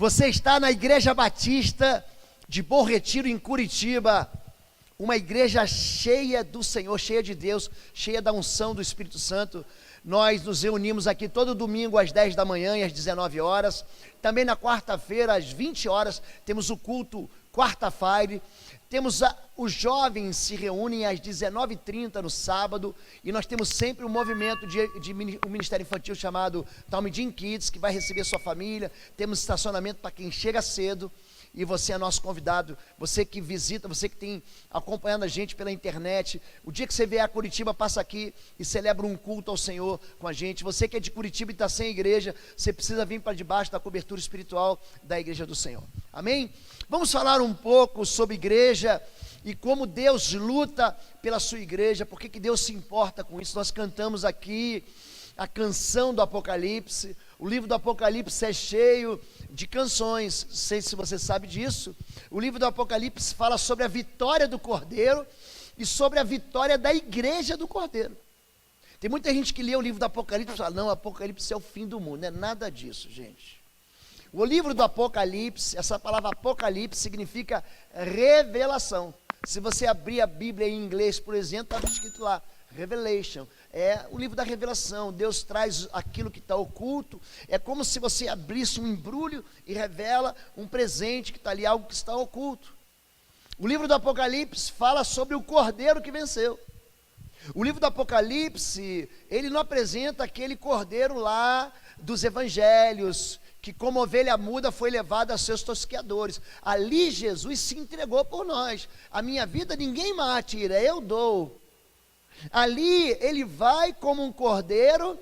Você está na Igreja Batista de Bom Retiro, em Curitiba, uma igreja cheia do Senhor, cheia de Deus, cheia da unção do Espírito Santo. Nós nos reunimos aqui todo domingo às 10 da manhã e às 19 horas. Também na quarta-feira, às 20 horas, temos o culto quarta-feira. Os jovens se reúnem às 19h30 no sábado, e nós temos sempre um movimento um ministério infantil chamado Talmidim Kids, que vai receber sua família. Temos estacionamento para quem chega cedo, e você é nosso convidado, você que visita, você que tem acompanhando a gente pela internet. O dia que você vier a Curitiba, passa aqui e celebra um culto ao Senhor com a gente. Você que é de Curitiba e está sem igreja, você precisa vir para debaixo da cobertura espiritual da igreja do Senhor. Amém? Vamos falar um pouco sobre igreja e como Deus luta pela sua igreja, porque que Deus se importa com isso. Nós cantamos aqui a canção do Apocalipse. O livro do Apocalipse é cheio de canções, não sei se você sabe disso. O livro do Apocalipse fala sobre a vitória do Cordeiro e sobre a vitória da igreja do Cordeiro. Tem muita gente que lê o livro do Apocalipse e fala, não, o Apocalipse é o fim do mundo. Não é nada disso, gente. O livro do Apocalipse, essa palavra Apocalipse significa revelação. Se você abrir a Bíblia em inglês, por exemplo, está escrito lá, Revelation. É o livro da revelação. Deus traz aquilo que está oculto. É como se você abrisse um embrulho e revela um presente que está ali, algo que está oculto. O livro do Apocalipse fala sobre o Cordeiro que venceu. O livro do Apocalipse, ele não apresenta aquele Cordeiro lá dos evangelhos, que como ovelha muda foi levado a seus tosqueadores. Ali Jesus se entregou por nós. A minha vida ninguém mais tira, eu dou. Ali ele vai como um cordeiro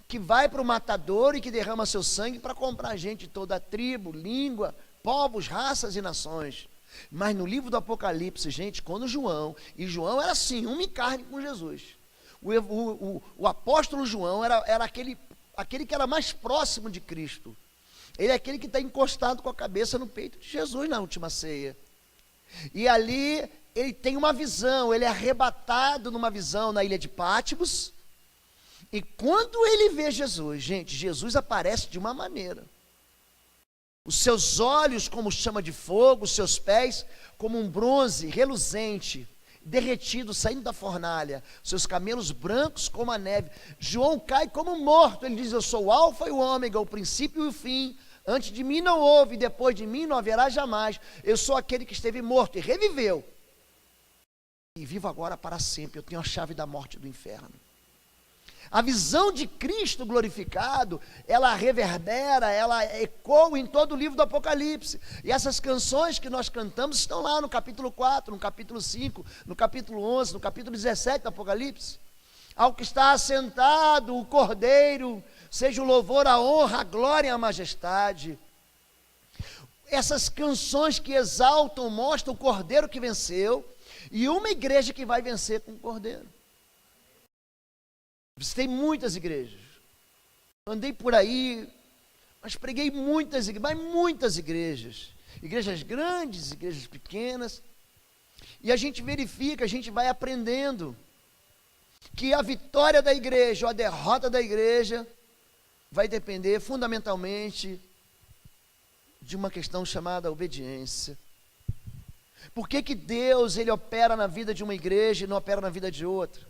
que vai para o matador e que derrama seu sangue para comprar gente de toda a tribo, língua, povos, raças e nações. Mas no livro do Apocalipse, gente, quando João era assim, uma em carne com Jesus. O apóstolo João era aquele que era mais próximo de Cristo. Ele é aquele que está encostado com a cabeça no peito de Jesus na última ceia. E ali ele tem uma visão, ele é arrebatado numa visão na ilha de Patmos. E quando ele vê Jesus, gente, Jesus aparece de uma maneira. Os seus olhos como chama de fogo, os seus pés como um bronze reluzente, derretido, saindo da fornalha, seus camelos brancos como a neve. João cai como morto, ele diz, eu sou o alfa e o ômega, o princípio e o fim. Antes de mim não houve, depois de mim não haverá jamais. Eu sou aquele que esteve morto e reviveu. E vivo agora para sempre, eu tenho a chave da morte e do inferno. A visão de Cristo glorificado, ela reverbera, ela ecoa em todo o livro do Apocalipse. E essas canções que nós cantamos estão lá no capítulo 4, no capítulo 5, no capítulo 11, no capítulo 17 do Apocalipse. Ao que está assentado o Cordeiro, seja o louvor, a honra, a glória e a majestade. Essas canções que exaltam, mostram o Cordeiro que venceu e uma igreja que vai vencer com o Cordeiro. Visitei muitas igrejas, andei por aí, mas preguei muitas igrejas, igrejas grandes, igrejas pequenas, e a gente verifica, a gente vai aprendendo que a vitória da igreja ou a derrota da igreja vai depender fundamentalmente de uma questão chamada obediência. Por que Deus ele opera na vida de uma igreja e não opera na vida de outra?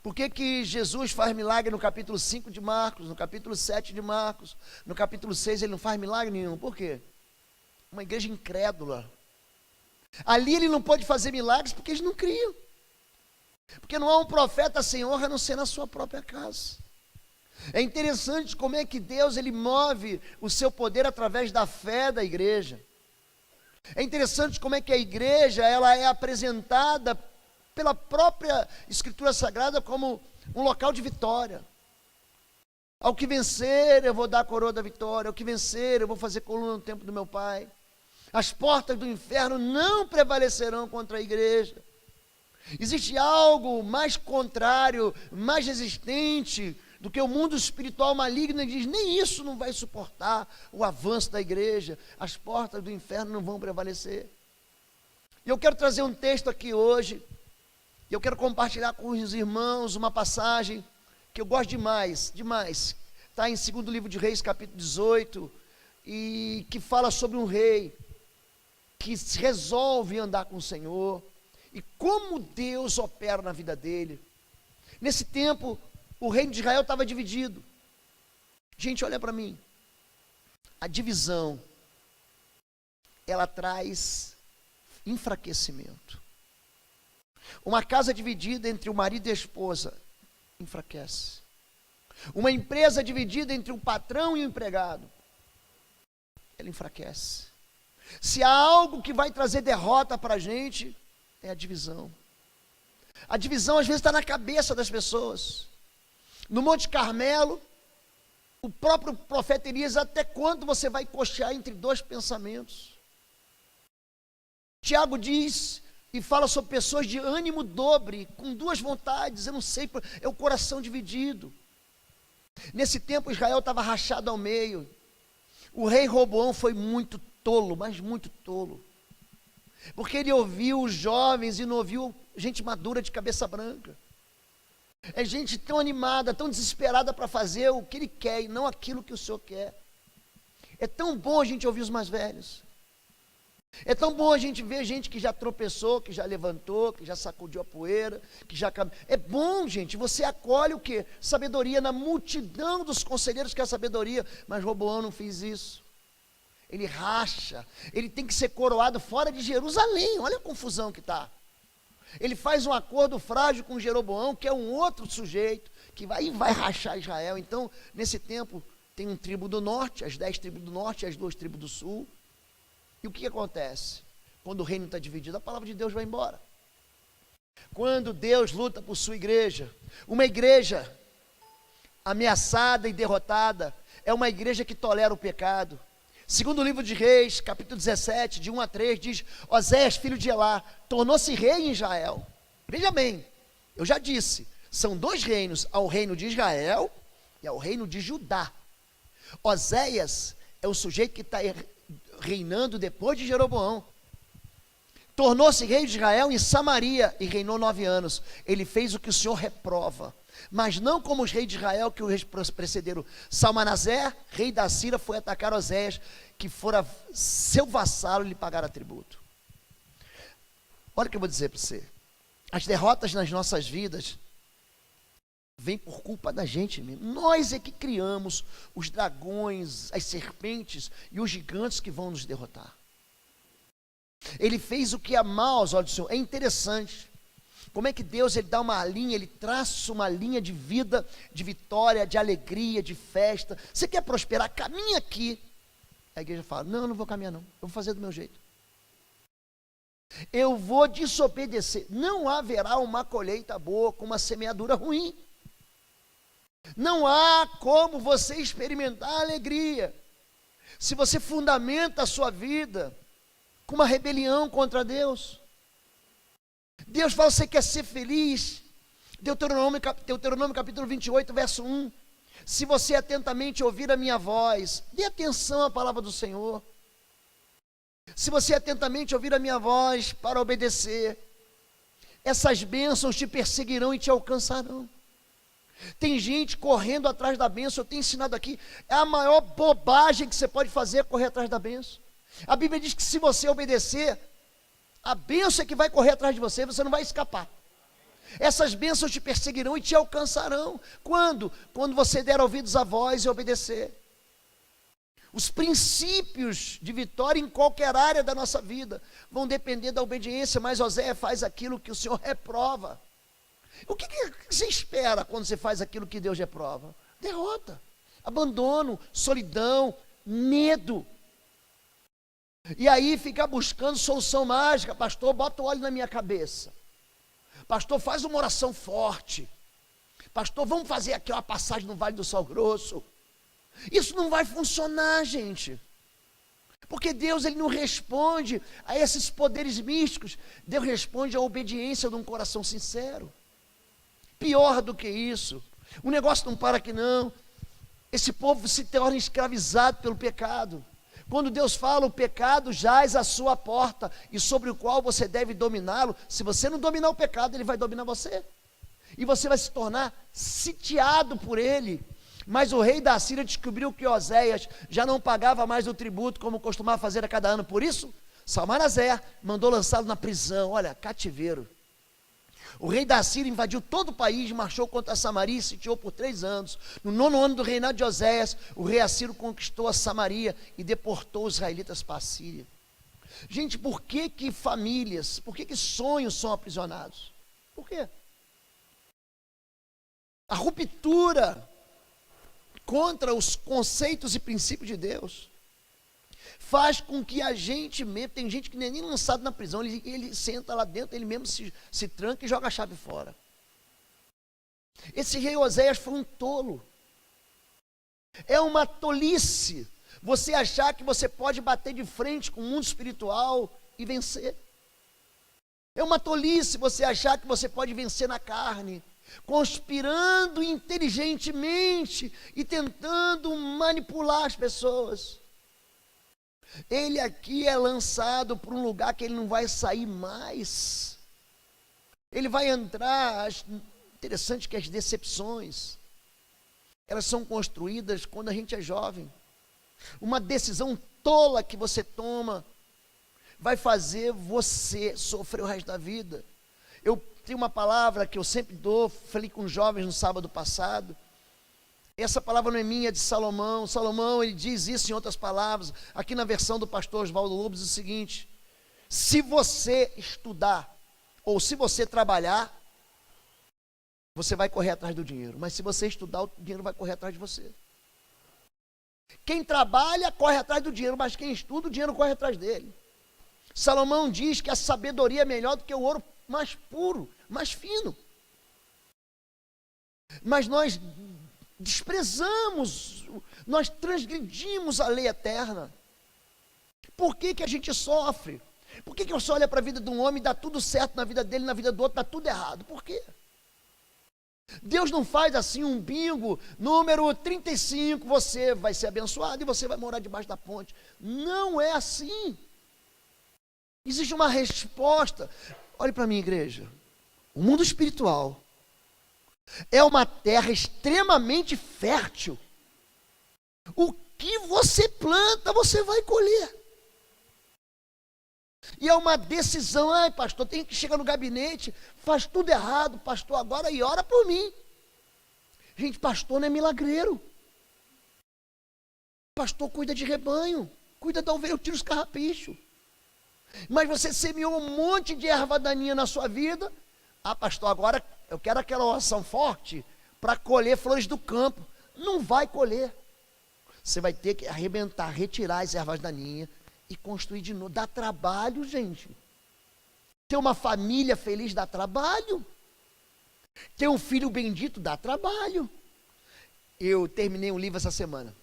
Por que Jesus faz milagre no capítulo 5 de Marcos, no capítulo 7 de Marcos, no capítulo 6 ele não faz milagre nenhum? Por quê? Uma igreja incrédula. Ali ele não pode fazer milagres porque eles não criam. Porque não há um profeta sem honra a não ser na sua própria casa. É interessante como é que Deus ele move o seu poder através da fé da igreja. É interessante como é que a igreja ela é apresentada pela própria Escritura Sagrada como um local de vitória. Ao que vencer eu vou dar a coroa da vitória, ao que vencer eu vou fazer coluna no templo do meu Pai. As portas do inferno não prevalecerão contra a igreja. Existe algo mais contrário, mais resistente do que o mundo espiritual maligno, e diz, nem isso não vai suportar o avanço da igreja, as portas do inferno não vão prevalecer. E eu quero trazer um texto aqui hoje, e eu quero compartilhar com os irmãos uma passagem que eu gosto demais, está em 2º livro de Reis, capítulo 18, e que fala sobre um rei que resolve andar com o Senhor e como Deus opera na vida dele. Nesse tempo, o reino de Israel estava dividido. Gente, olha para mim. A divisão, ela traz enfraquecimento. Uma casa dividida entre o marido e a esposa enfraquece. Uma empresa dividida entre o patrão e o empregado, ela enfraquece. Se há algo que vai trazer derrota para a gente, é a divisão. A divisão às vezes está na cabeça das pessoas. No Monte Carmelo, o próprio profeta Elias: até quando você vai cochear entre dois pensamentos? Tiago diz e fala sobre pessoas de ânimo dobre, com duas vontades, eu não sei, é o coração dividido. Nesse tempo Israel estava rachado ao meio. O rei Roboão foi muito tolo, mas muito tolo, porque ele ouviu os jovens e não ouviu gente madura de cabeça branca. É gente tão animada, tão desesperada para fazer o que ele quer e não aquilo que o Senhor quer. É tão bom a gente ouvir os mais velhos. É tão bom a gente ver gente que já tropeçou, que já levantou, que já sacudiu a poeira, que já caminhou. É bom, gente, você acolhe o quê? Sabedoria na multidão dos conselheiros que é a sabedoria, mas Roboão não fez isso. Ele racha, ele tem que ser coroado fora de Jerusalém, olha a confusão que está. Ele faz um acordo frágil com Jeroboão, que é um outro sujeito, que vai rachar Israel. Então, nesse tempo, tem um tribo do norte, as 10 tribos do norte e as 2 tribos do sul. E o que acontece? Quando o reino está dividido, a palavra de Deus vai embora. Quando Deus luta por sua igreja, uma igreja ameaçada e derrotada, é uma igreja que tolera o pecado. Segundo o livro de Reis, capítulo 17, de 1 a 3, diz: Oséias, filho de Elá, tornou-se rei em Israel. Veja bem, eu já disse, são 2 reinos, ao reino de Israel e ao reino de Judá. Oséias é o sujeito que está reinando depois de Jeroboão. Tornou-se rei de Israel em Samaria e reinou 9 anos. Ele fez o que o Senhor reprova, mas não como os reis de Israel que o precederam. Salmanasé, rei da Síria, foi atacar Oséias, que fora seu vassalo, e lhe pagara tributo. Olha o que eu vou dizer para você. As derrotas nas nossas vidas vêm por culpa da gente mesmo. Nós é que criamos os dragões, as serpentes e os gigantes que vão nos derrotar. Ele fez o que é mal aos olhos do Senhor. É interessante como é que Deus, ele dá uma linha, ele traça uma linha de vida, de vitória, de alegria, de festa. Você quer prosperar? Caminha aqui. A igreja fala: não, não vou caminhar não, eu vou fazer do meu jeito. Eu vou desobedecer. Não haverá uma colheita boa com uma semeadura ruim. Não há como você experimentar alegria se você fundamenta a sua vida com uma rebelião contra Deus. Deus fala: você quer ser feliz? Deuteronômio capítulo 28, verso 1. Se você atentamente ouvir a minha voz, dê atenção à palavra do Senhor. Se você atentamente ouvir a minha voz para obedecer, essas bênçãos te perseguirão e te alcançarão. Tem gente correndo atrás da bênção. Eu tenho ensinado aqui, é a maior bobagem que você pode fazer é correr atrás da bênção. A Bíblia diz que se você obedecer, a bênção é que vai correr atrás de você, você não vai escapar. Essas bênçãos te perseguirão e te alcançarão. Quando? Quando você der ouvidos à voz e obedecer. Os princípios de vitória em qualquer área da nossa vida vão depender da obediência, mas Oséias faz aquilo que o Senhor reprova. O que você espera quando você faz aquilo que Deus reprova? Derrota, abandono, solidão, medo. E aí ficar buscando solução mágica. Pastor, bota o óleo na minha cabeça. Pastor, faz uma oração forte. Pastor, vamos fazer aqui uma passagem no Vale do Sal Grosso. Isso não vai funcionar, gente. Porque Deus, ele não responde a esses poderes místicos. Deus responde à obediência de um coração sincero. Pior do que isso, o negócio não para aqui não. Esse povo se torna escravizado pelo pecado. Quando Deus fala: o pecado jaz à sua porta, e sobre o qual você deve dominá-lo. Se você não dominar o pecado, ele vai dominar você. E você vai se tornar sitiado por ele. Mas o rei da Síria descobriu que Oséias já não pagava mais o tributo como costumava fazer a cada ano. Por isso, Salmanasé mandou lançá-lo na prisão. Olha, cativeiro. O rei da Síria invadiu todo o país, marchou contra Samaria e sitiou por 3 anos. No 9º ano do reinado de Oséias, o rei assírio conquistou a Samaria e deportou os israelitas para a Síria. Gente, por que famílias, por que sonhos são aprisionados? Por quê? A ruptura contra os conceitos e princípios de Deus faz com que a gente mesmo, tem gente que nem lançado na prisão, ele senta lá dentro, ele mesmo se tranca e joga a chave fora. Esse rei Oséias foi um tolo. É uma tolice você achar que você pode bater de frente com o mundo espiritual e vencer. É uma tolice você achar que você pode vencer na carne, conspirando inteligentemente e tentando manipular as pessoas. Ele aqui é lançado para um lugar que ele não vai sair mais. Ele vai entrar. Interessante que as decepções, elas são construídas quando a gente é jovem. Uma decisão tola que você toma vai fazer você sofrer o resto da vida. Eu tenho uma palavra que eu sempre dou, falei com jovens no sábado passado. Essa palavra não é minha, é de Salomão. Salomão, ele diz isso em outras palavras. Aqui na versão do pastor Oswaldo Lubes, é o seguinte: se você estudar, ou se você trabalhar, você vai correr atrás do dinheiro. Mas se você estudar, o dinheiro vai correr atrás de você. Quem trabalha, corre atrás do dinheiro, mas quem estuda, o dinheiro corre atrás dele. Salomão diz que a sabedoria é melhor do que o ouro mais puro, mais fino. Mas nós desprezamos, nós transgredimos a lei eterna. Por que a gente sofre? Por que você olha para a vida de um homem e dá tudo certo na vida dele, na vida do outro dá tudo errado? Por quê? Deus não faz assim um bingo, número 35, você vai ser abençoado e você vai morar debaixo da ponte. Não é assim. Existe uma resposta. Olhe para mim, igreja. O mundo espiritual é uma terra extremamente fértil. O que você planta, você vai colher. E é uma decisão. Ai, pastor, tem que chegar no gabinete, faz tudo errado, pastor, agora e ora por mim. Gente, pastor não é milagreiro. Pastor cuida de rebanho, cuida da ovelha, eu tiro os carrapichos. Mas você semeou um monte de erva daninha na sua vida. Ah, pastor, agora eu quero aquela oração forte para colher flores do campo. Não vai colher. Você vai ter que arrebentar, retirar as ervas daninhas e construir de novo. Dá trabalho, gente. Ter uma família feliz dá trabalho. Ter um filho bendito dá trabalho. Eu terminei um livro essa semana.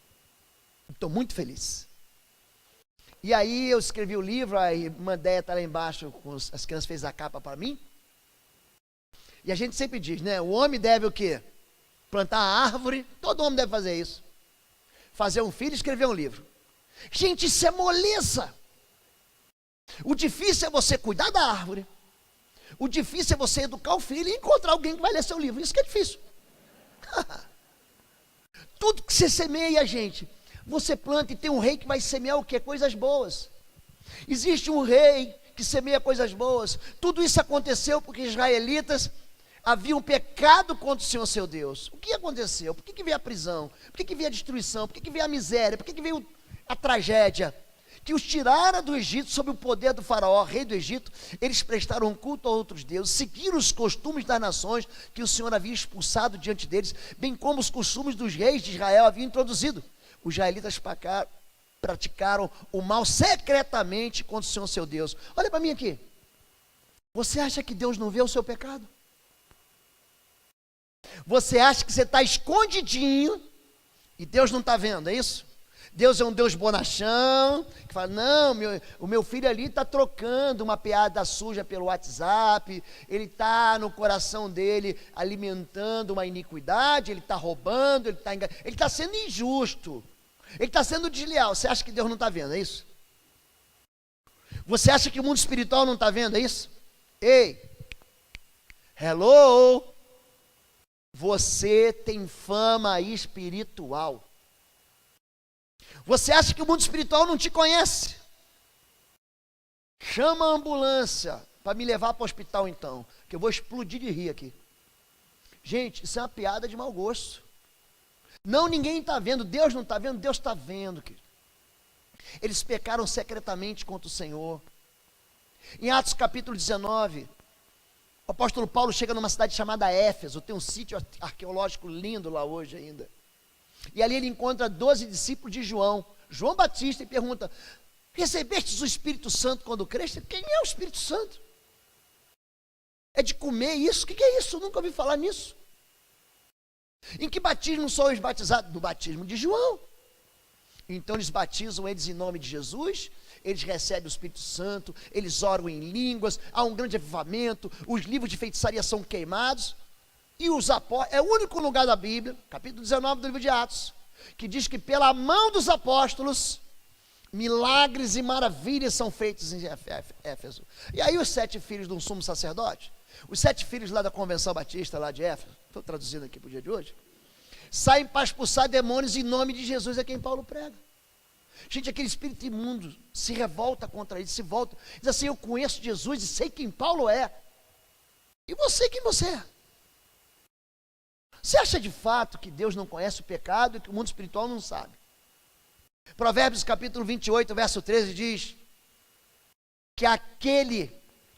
Estou muito feliz. E aí eu escrevi o livro, a irmã Déia está lá embaixo, as crianças fez a capa para mim. E a gente sempre diz, né? O homem deve o quê? Plantar a árvore, todo homem deve fazer isso. Fazer um filho e escrever um livro. Gente, isso é moleza. O difícil é você cuidar da árvore. O difícil é você educar o filho e encontrar alguém que vai ler seu livro. Isso que é difícil. Tudo que você semeia, gente, você planta, e tem um rei que vai semear o quê? Coisas boas. Existe um rei que semeia coisas boas. Tudo isso aconteceu porque os israelitas haviam pecado contra o Senhor seu Deus. O que aconteceu? Por que veio a prisão? Por que veio a destruição? Por que veio a miséria? Por que veio a tragédia? Que os tirara do Egito sob o poder do faraó, rei do Egito. Eles prestaram culto a outros deuses, seguiram os costumes das nações que o Senhor havia expulsado diante deles, bem como os costumes dos reis de Israel haviam introduzido. Os israelitas praticaram o mal secretamente contra o Senhor seu Deus. Olha para mim aqui. Você acha que Deus não vê o seu pecado? Você acha que você está escondidinho e Deus não está vendo, é isso? Deus é um Deus bonachão, que fala, não, o meu filho ali está trocando uma piada suja pelo WhatsApp, ele está no coração dele alimentando uma iniquidade, ele está roubando, ele está sendo injusto, ele está sendo desleal. Você acha que Deus não está vendo, é isso? Você acha que o mundo espiritual não está vendo, é isso? Ei, hello, Você tem fama espiritual. Você acha que o mundo espiritual não te conhece? Chama a ambulância para me levar para o hospital então, que eu vou explodir de rir aqui. Gente, isso é uma piada de mau gosto. Não, ninguém está vendo, Deus não está vendo, Deus está vendo, querido. Eles pecaram secretamente contra o Senhor. Em Atos capítulo 19, o apóstolo Paulo chega numa cidade chamada Éfeso, tem um sítio arqueológico lindo lá hoje ainda. E ali ele encontra 12 discípulos de João Batista, e pergunta: recebestes o Espírito Santo quando creste? Quem é o Espírito Santo? É de comer isso? O que é isso? Eu nunca ouvi falar nisso. Em que batismo sois batizados? Do batismo de João. Então eles batizam eles em nome de Jesus, eles recebem o Espírito Santo, eles oram em línguas, há um grande avivamento, os livros de feitiçaria são queimados, e os apóstolos, é o único lugar da Bíblia, capítulo 19 do livro de Atos, que diz que pela mão dos apóstolos, milagres e maravilhas são feitos em Éfeso. E aí os 7 filhos de um sumo sacerdote, os 7 filhos lá da Convenção Batista, lá de Éfeso, estou traduzindo aqui para o dia de hoje, saem para expulsar demônios em nome de Jesus, é quem Paulo prega. Gente, aquele espírito imundo se revolta contra ele, se volta, diz assim: eu conheço Jesus e sei quem Paulo é. E você, quem você é? Você acha de fato que Deus não conhece o pecado e que o mundo espiritual não sabe? Provérbios capítulo 28, verso 13 diz que aquele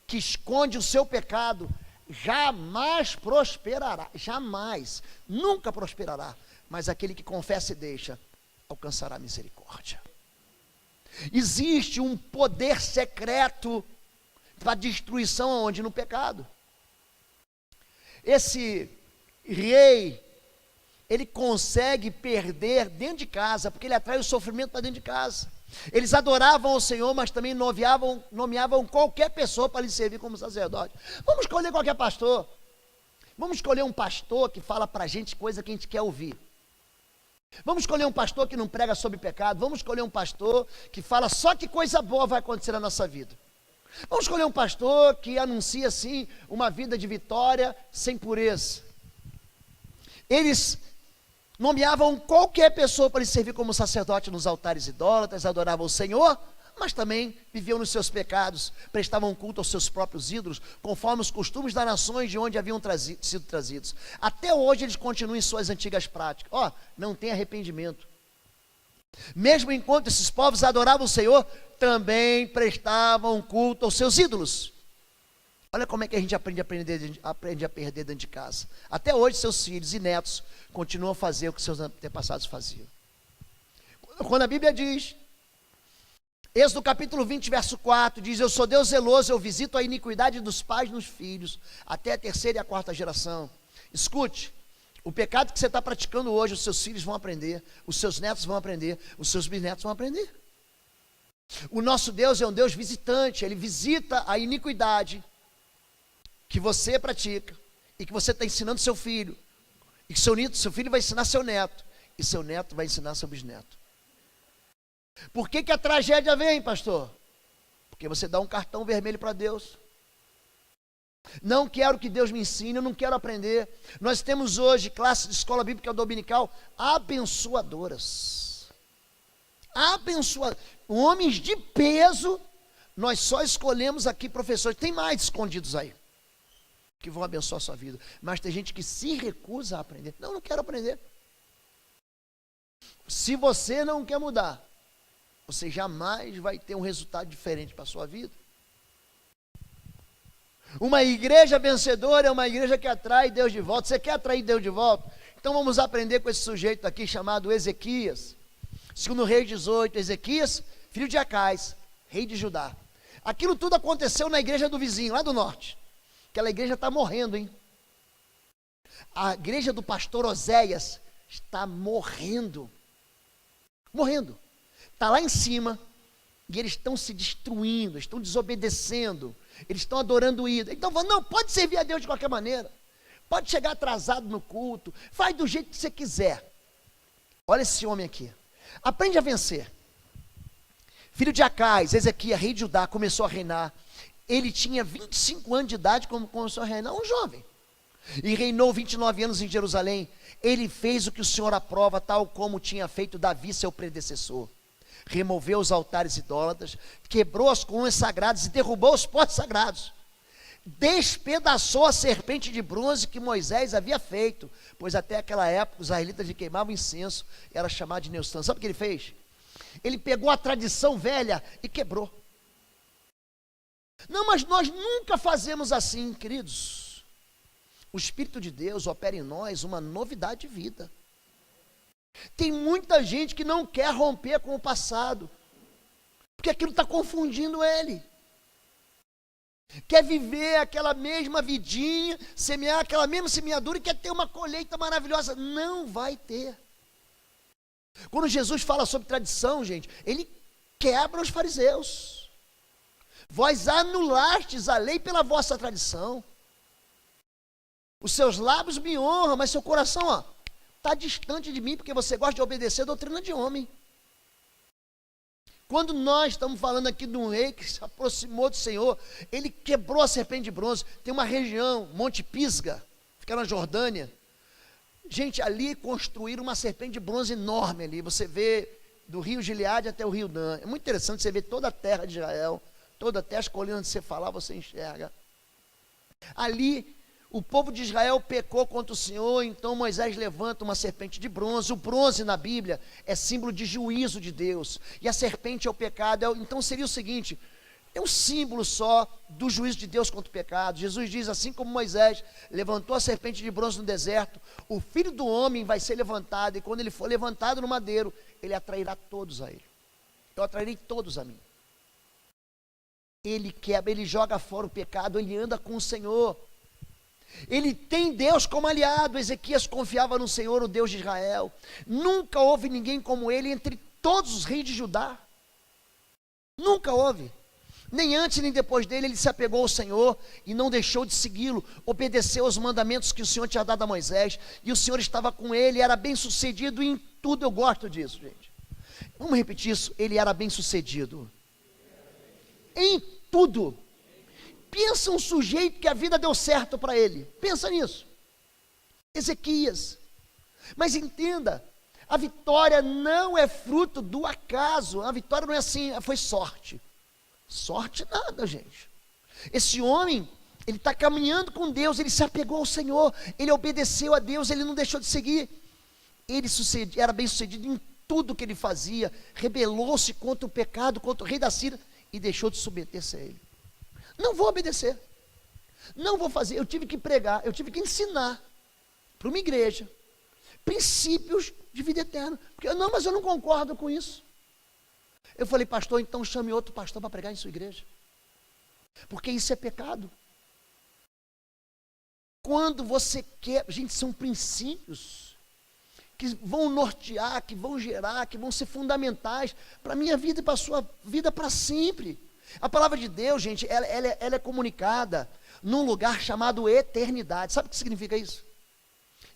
que esconde o seu pecado jamais prosperará, jamais, nunca prosperará, mas aquele que confessa e deixa, alcançará misericórdia. Existe um poder secreto para destruição onde? No pecado. Esse rei, ele consegue perder dentro de casa, porque ele atrai o sofrimento para dentro de casa. Eles adoravam o Senhor, mas também nomeavam qualquer pessoa para lhe servir como sacerdote. Vamos escolher qualquer pastor. Vamos escolher um pastor que fala para a gente coisa que a gente quer ouvir. Vamos escolher um pastor que não prega sobre pecado. Vamos escolher um pastor que fala só que coisa boa vai acontecer na nossa vida. Vamos escolher um pastor que anuncia assim uma vida de vitória sem pureza. Eles nomeavam qualquer pessoa para lhe servir como sacerdote nos altares idólatras, adoravam o Senhor, mas também viviam nos seus pecados, prestavam culto aos seus próprios ídolos, conforme os costumes das nações de onde haviam sido trazidos. Até hoje eles continuam em suas antigas práticas. Não tem arrependimento. Mesmo enquanto esses povos adoravam o Senhor, também prestavam culto aos seus ídolos. Olha como é que a gente aprende a perder dentro de casa. Até hoje seus filhos e netos continuam a fazer o que seus antepassados faziam. Quando a Bíblia diz, Êxodo capítulo 20, verso 4, diz: eu sou Deus zeloso, eu visito a iniquidade dos pais nos filhos, até a 3ª e a 4ª geração. Escute, o pecado que você está praticando hoje, os seus filhos vão aprender, os seus netos vão aprender, os seus bisnetos vão aprender. O nosso Deus é um Deus visitante, Ele visita a iniquidade que você pratica, e que você está ensinando seu filho, e que seu filho vai ensinar seu neto, e seu neto vai ensinar seu bisneto. Por que a tragédia vem, pastor? Porque você dá um cartão vermelho para Deus. Não quero que Deus me ensine, eu não quero aprender. Nós temos hoje classes de escola bíblica dominical abençoadoras. Homens de peso. Nós só escolhemos aqui professores, tem mais escondidos aí, que vão abençoar a sua vida. Mas tem gente que se recusa a aprender. Não quero aprender. Se você não quer mudar, você jamais vai ter um resultado diferente para a sua vida. Uma igreja vencedora é uma igreja que atrai Deus de volta. Você quer atrair Deus de volta? Então vamos aprender com esse sujeito aqui chamado Ezequias. Segundo Reis 18, Ezequias, filho de Acais, rei de Judá. Aquilo tudo aconteceu na igreja do vizinho, lá do norte. Aquela igreja está morrendo, hein? A igreja do pastor Oséias está morrendo. Morrendo. Está lá em cima, e eles estão se destruindo, estão desobedecendo, eles estão adorando o ídolo. Então, não, pode servir a Deus de qualquer maneira, pode chegar atrasado no culto, faz do jeito que você quiser. Olha esse homem aqui, aprende a vencer. Filho de Acais, Ezequias, rei de Judá, começou a reinar. Ele tinha 25 anos de idade quando começou a reinar, um jovem. e reinou 29 anos em Jerusalém. Ele fez o que o Senhor aprova, tal como tinha feito Davi, seu predecessor. Removeu os altares idólatras, quebrou as colunas sagradas e derrubou os postes sagrados. Despedaçou a serpente de bronze que Moisés havia feito, pois até aquela época os israelitas lhe queimavam incenso, era chamado de Neustã. Sabe o que ele fez? Ele pegou a tradição velha e quebrou. Não, mas nós nunca fazemos assim, queridos. O Espírito de Deus opera em nós uma novidade de vida. Tem muita gente que não quer romper com o passado, porque aquilo está confundindo ele. Quer viver aquela mesma vidinha, semear aquela mesma semeadura e quer ter uma colheita maravilhosa. Não vai ter. Quando Jesus fala sobre tradição, gente, ele quebra os fariseus. Vós anulastes a lei pela vossa tradição. Os seus lábios me honram, mas seu coração está distante de mim, porque você gosta de obedecer a doutrina de homem. Quando nós estamos falando aqui de um rei que se aproximou do Senhor, ele quebrou a serpente de bronze. Tem uma região, Monte Pisga, fica na Jordânia. Gente, ali construíram uma serpente de bronze enorme ali. Você vê do rio Gileade até o rio Dan. É muito interessante, você vê toda a terra de Israel, até as colinas de você falar, você enxerga. Ali, o povo de Israel pecou contra o Senhor, então Moisés levanta uma serpente de bronze. O bronze na Bíblia é símbolo de juízo de Deus, e a serpente é o pecado. Então seria o seguinte, é um símbolo só do juízo de Deus contra o pecado. Jesus diz, assim como Moisés levantou a serpente de bronze no deserto, o Filho do Homem vai ser levantado, e quando ele for levantado no madeiro, ele atrairá todos a ele. Eu atrairei todos a mim. Ele quebra, ele joga fora o pecado, ele anda com o Senhor. Ele tem Deus como aliado. Ezequias confiava no Senhor, o Deus de Israel. Nunca houve ninguém como ele entre todos os reis de Judá. Nunca houve. Nem antes nem depois dele, ele se apegou ao Senhor e não deixou de segui-lo. Obedeceu aos mandamentos que o Senhor tinha dado a Moisés. E o Senhor estava com ele, era bem sucedido em tudo. Eu gosto disso, gente. Vamos repetir isso. Ele era bem sucedido em tudo. Pensa um sujeito que a vida deu certo para ele. Pensa nisso. Ezequias. Mas entenda, a vitória não é fruto do acaso. A vitória não é assim, foi sorte. Sorte nada, gente. Esse homem, ele está caminhando com Deus, ele se apegou ao Senhor, ele obedeceu a Deus, ele não deixou de seguir. Ele era bem sucedido em tudo que ele fazia, rebelou-se contra o pecado, contra o rei da Síria, e deixou de submeter-se a ele. Não vou obedecer, não vou fazer. Eu tive que pregar, eu tive que ensinar para uma igreja princípios de vida eterna. Porque não, mas eu não concordo com isso. Eu falei, pastor, então chame outro pastor para pregar em sua igreja, porque isso é pecado. Quando você quer, gente, são princípios que vão nortear, que vão gerar, que vão ser fundamentais para a minha vida e para a sua vida para sempre. A palavra de Deus, gente, ela é comunicada num lugar chamado eternidade. Sabe o que significa isso?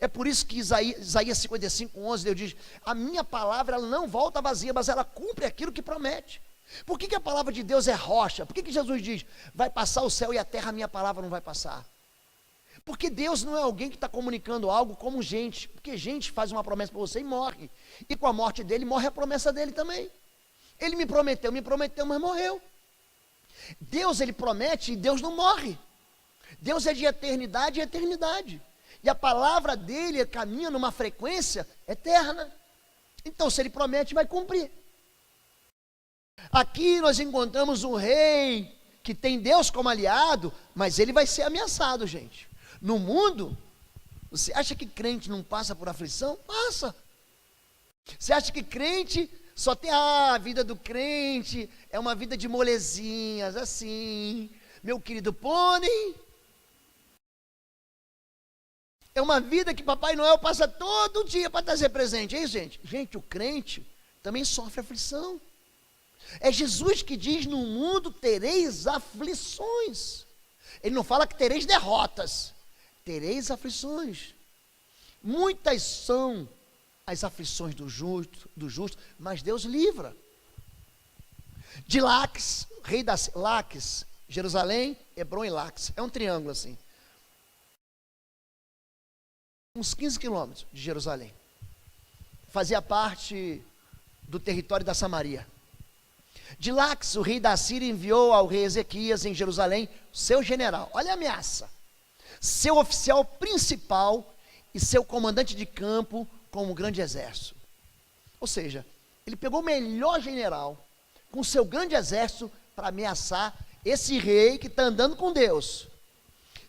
É por isso que Isaías 55:11, Deus diz, a minha palavra ela não volta vazia, mas ela cumpre aquilo que promete. Por que a palavra de Deus é rocha? Por que Jesus diz, vai passar o céu e a terra, a minha palavra não vai passar? Porque Deus não é alguém que está comunicando algo como gente, porque gente faz uma promessa para você e morre, e com a morte dele, morre a promessa dele também. Ele me prometeu, mas morreu. Deus, ele promete e Deus não morre. Deus é de eternidade e eternidade. E a palavra dele caminha numa frequência eterna. Então, se ele promete, vai cumprir. Aqui nós encontramos um rei que tem Deus como aliado, mas ele vai ser ameaçado, gente. No mundo, você acha que crente não passa por aflição? Passa. Você acha que crente só tem a vida do crente, é uma vida de molezinhas, assim, meu querido pônei. É uma vida que Papai Noel passa todo dia para trazer presente, é isso, gente? Gente, o crente também sofre aflição. É Jesus que diz, no mundo tereis aflições. Ele não fala que tereis derrotas, tereis aflições. Muitas são as aflições do justo, mas Deus livra. De Laques, rei das Laques, Jerusalém, Hebrom e Laques, é um triângulo assim. uns 15 quilômetros de Jerusalém. Fazia parte do território da Samaria. De Laques, o rei da Síria enviou ao rei Ezequias em Jerusalém seu general, olha a ameaça, seu oficial principal e seu comandante de campo com um grande exército. Ou seja, ele pegou o melhor general com seu grande exército para ameaçar esse rei que está andando com Deus.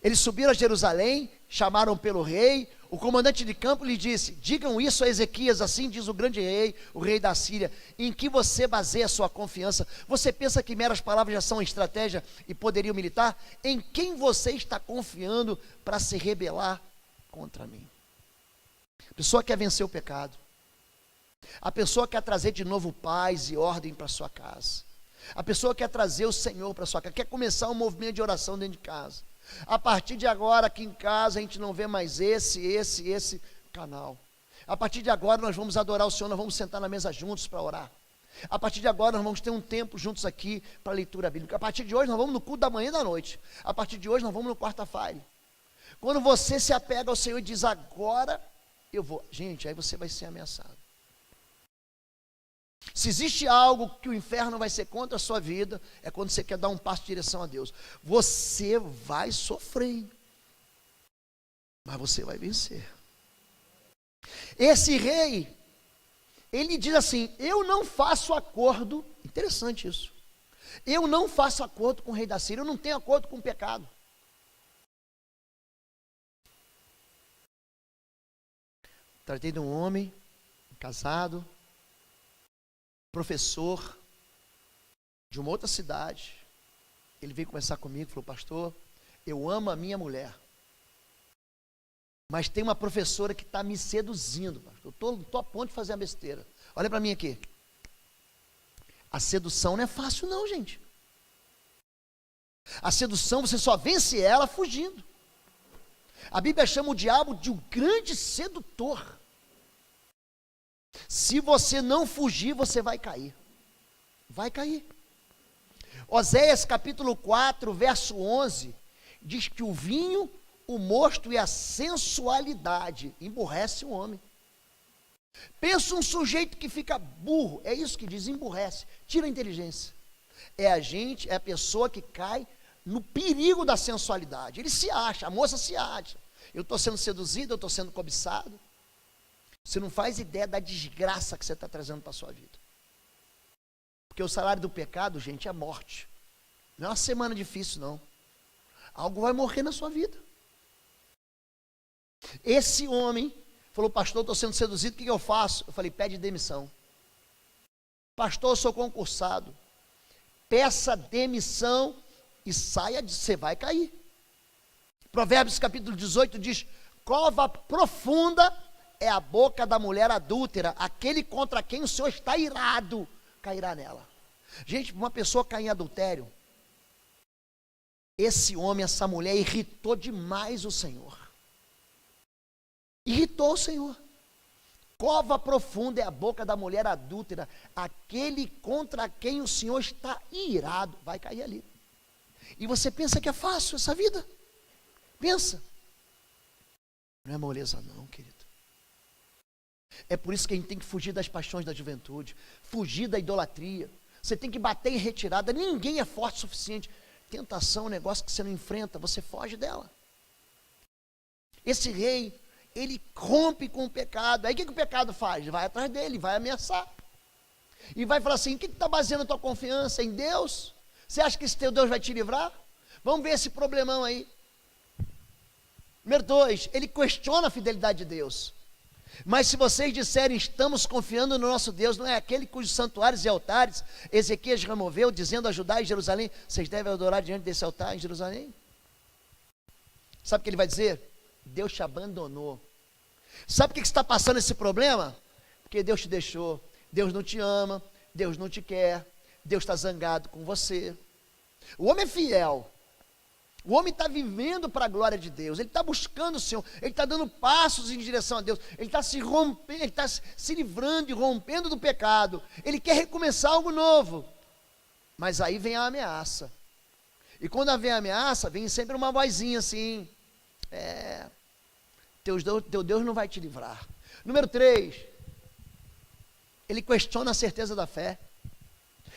Eles subiram a Jerusalém, chamaram pelo rei, o comandante de campo lhe disse: digam isso a Ezequias, assim diz o grande rei, o rei da Síria, em que você baseia a sua confiança? Você pensa que meras palavras já são estratégia e poderio militar? Em quem você está confiando para se rebelar contra mim? A pessoa quer vencer o pecado, a pessoa quer trazer de novo paz e ordem para sua casa, a pessoa quer trazer o Senhor para sua casa, quer começar um movimento de oração dentro de casa. A partir de agora, aqui em casa, a gente não vê mais esse canal. A partir de agora, nós vamos adorar o Senhor, nós vamos sentar na mesa juntos para orar. A partir de agora, nós vamos ter um tempo juntos aqui para leitura bíblica. A partir de hoje, nós vamos no culto da manhã e da noite. A partir de hoje, nós vamos no quarta-feira. Quando você se apega ao Senhor e diz: agora eu vou. Gente, aí você vai ser ameaçado. Se existe algo que o inferno vai ser contra a sua vida, é quando você quer dar um passo em direção a Deus. Você vai sofrer, mas você vai vencer. Esse rei, ele diz assim: eu não faço acordo, interessante isso, eu não faço acordo com o rei da Síria, eu não tenho acordo com o pecado. Tratei de um homem, casado, professor de uma outra cidade. Ele veio conversar comigo, falou: pastor, eu amo a minha mulher, mas tem uma professora que está me seduzindo, pastor. Eu estou a ponto de fazer uma besteira. Olha para mim aqui. A sedução não é fácil não, gente. A sedução, você só vence ela fugindo. A Bíblia chama o diabo de um grande sedutor. Se você não fugir, você vai cair. Vai cair. Oséias capítulo 4, verso 11, diz que o vinho, o mosto e a sensualidade emburrece o homem. Pensa um sujeito que fica burro, é isso que diz, emburrece, tira a inteligência. É a pessoa que cai no perigo da sensualidade. Ele se acha, a moça se acha. Eu estou sendo seduzido, eu estou sendo cobiçado. Você não faz ideia da desgraça que você está trazendo para a sua vida. Porque o salário do pecado, gente, é morte. Não é uma semana difícil, não. Algo vai morrer na sua vida. Esse homem falou: pastor, estou sendo seduzido, o que eu faço? Eu falei: pede demissão. Pastor, eu sou concursado. Peça demissão e saia, você vai cair. Provérbios capítulo 18 diz: cova profunda é a boca da mulher adúltera, aquele contra quem o Senhor está irado, cairá nela. Gente, uma pessoa cair em adultério, esse homem, essa mulher irritou demais o Senhor. Irritou o Senhor. Cova profunda é a boca da mulher adúltera, aquele contra quem o Senhor está irado, vai cair ali. E você pensa que é fácil essa vida? Pensa. Não é moleza não, querido. É por isso que a gente tem que fugir das paixões da juventude, fugir da idolatria. Você tem que bater em retirada. Ninguém é forte o suficiente. Tentação é um negócio que você não enfrenta, você foge dela. Esse rei, ele rompe com o pecado. Aí o que o pecado faz? Vai atrás dele, vai ameaçar. E vai falar assim: em que está baseando a tua confiança? Em Deus? Você acha que esse teu Deus vai te livrar? Vamos ver esse problemão aí. Número 2, ele questiona a fidelidade de Deus. Mas se vocês disserem: estamos confiando no nosso Deus, não é aquele cujos santuários e altares Ezequias removeu, dizendo a Judá e Jerusalém: vocês devem adorar diante desse altar em Jerusalém? Sabe o que ele vai dizer? Deus te abandonou. Sabe por que está passando esse problema? Porque Deus te deixou. Deus não te ama, Deus não te quer, Deus está zangado com você. O homem é fiel. O homem está vivendo para a glória de Deus, ele está buscando o Senhor, ele está dando passos em direção a Deus, ele está se rompendo, ele está se livrando e rompendo do pecado, ele quer recomeçar algo novo, mas aí vem a ameaça, e quando vem a ameaça, vem sempre uma vozinha assim: teu Deus não vai te livrar. Número 3, ele questiona a certeza da fé.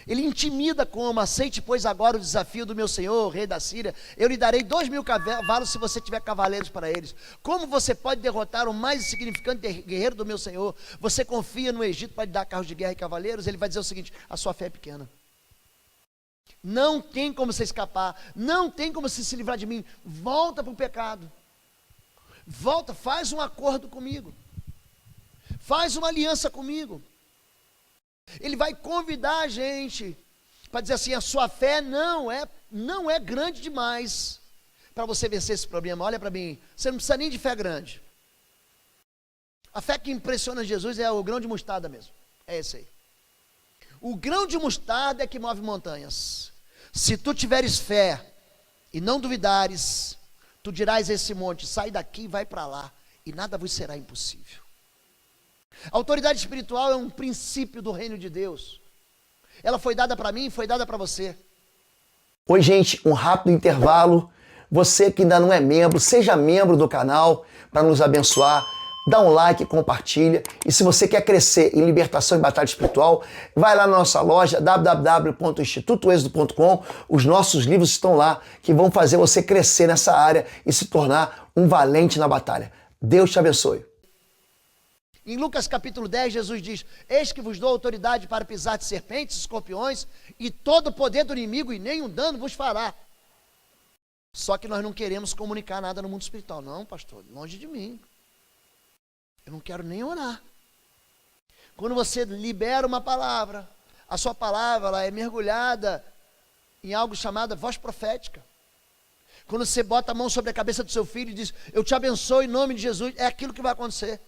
Ele intimida como: aceite, pois, agora o desafio do meu senhor, rei da Síria. Eu lhe darei 2.000 cavalos se você tiver cavaleiros para eles. Como você pode derrotar o mais insignificante guerreiro do meu senhor? Você confia no Egito para lhe dar carros de guerra e cavaleiros? Ele vai dizer o seguinte: a sua fé é pequena. Não tem como você escapar. Não tem como você se livrar de mim. Volta para o pecado. Volta, faz um acordo comigo. Faz uma aliança comigo. Ele vai convidar a gente para dizer assim: a sua fé não é grande demais para você vencer esse problema. Olha para mim, você não precisa nem de fé grande. A fé que impressiona Jesus é o grão de mostarda mesmo. É esse aí. O grão de mostarda é que move montanhas. Se tu tiveres fé e não duvidares, tu dirás a esse monte: sai daqui e vai para lá, e nada vos será impossível. A autoridade espiritual é um princípio do reino de Deus. Ela foi dada para mim e foi dada para você. Oi, gente, um rápido intervalo. Você que ainda não é membro, seja membro do canal para nos abençoar. Dá um like, compartilha. E se você quer crescer em libertação e batalha espiritual, vai lá na nossa loja www.institutoexodo.com. Os nossos livros estão lá que vão fazer você crescer nessa área e se tornar um valente na batalha. Deus te abençoe. Em Lucas capítulo 10, Jesus diz: eis que vos dou autoridade para pisar de serpentes, escorpiões e todo o poder do inimigo, e nenhum dano vos fará. Só que nós não queremos comunicar nada no mundo espiritual. Não, pastor, longe de mim. Eu não quero nem orar. Quando você libera uma palavra, a sua palavra ela é mergulhada em algo chamado voz profética. Quando você bota a mão sobre a cabeça do seu filho e diz: eu te abençoo em nome de Jesus, é aquilo que vai acontecer.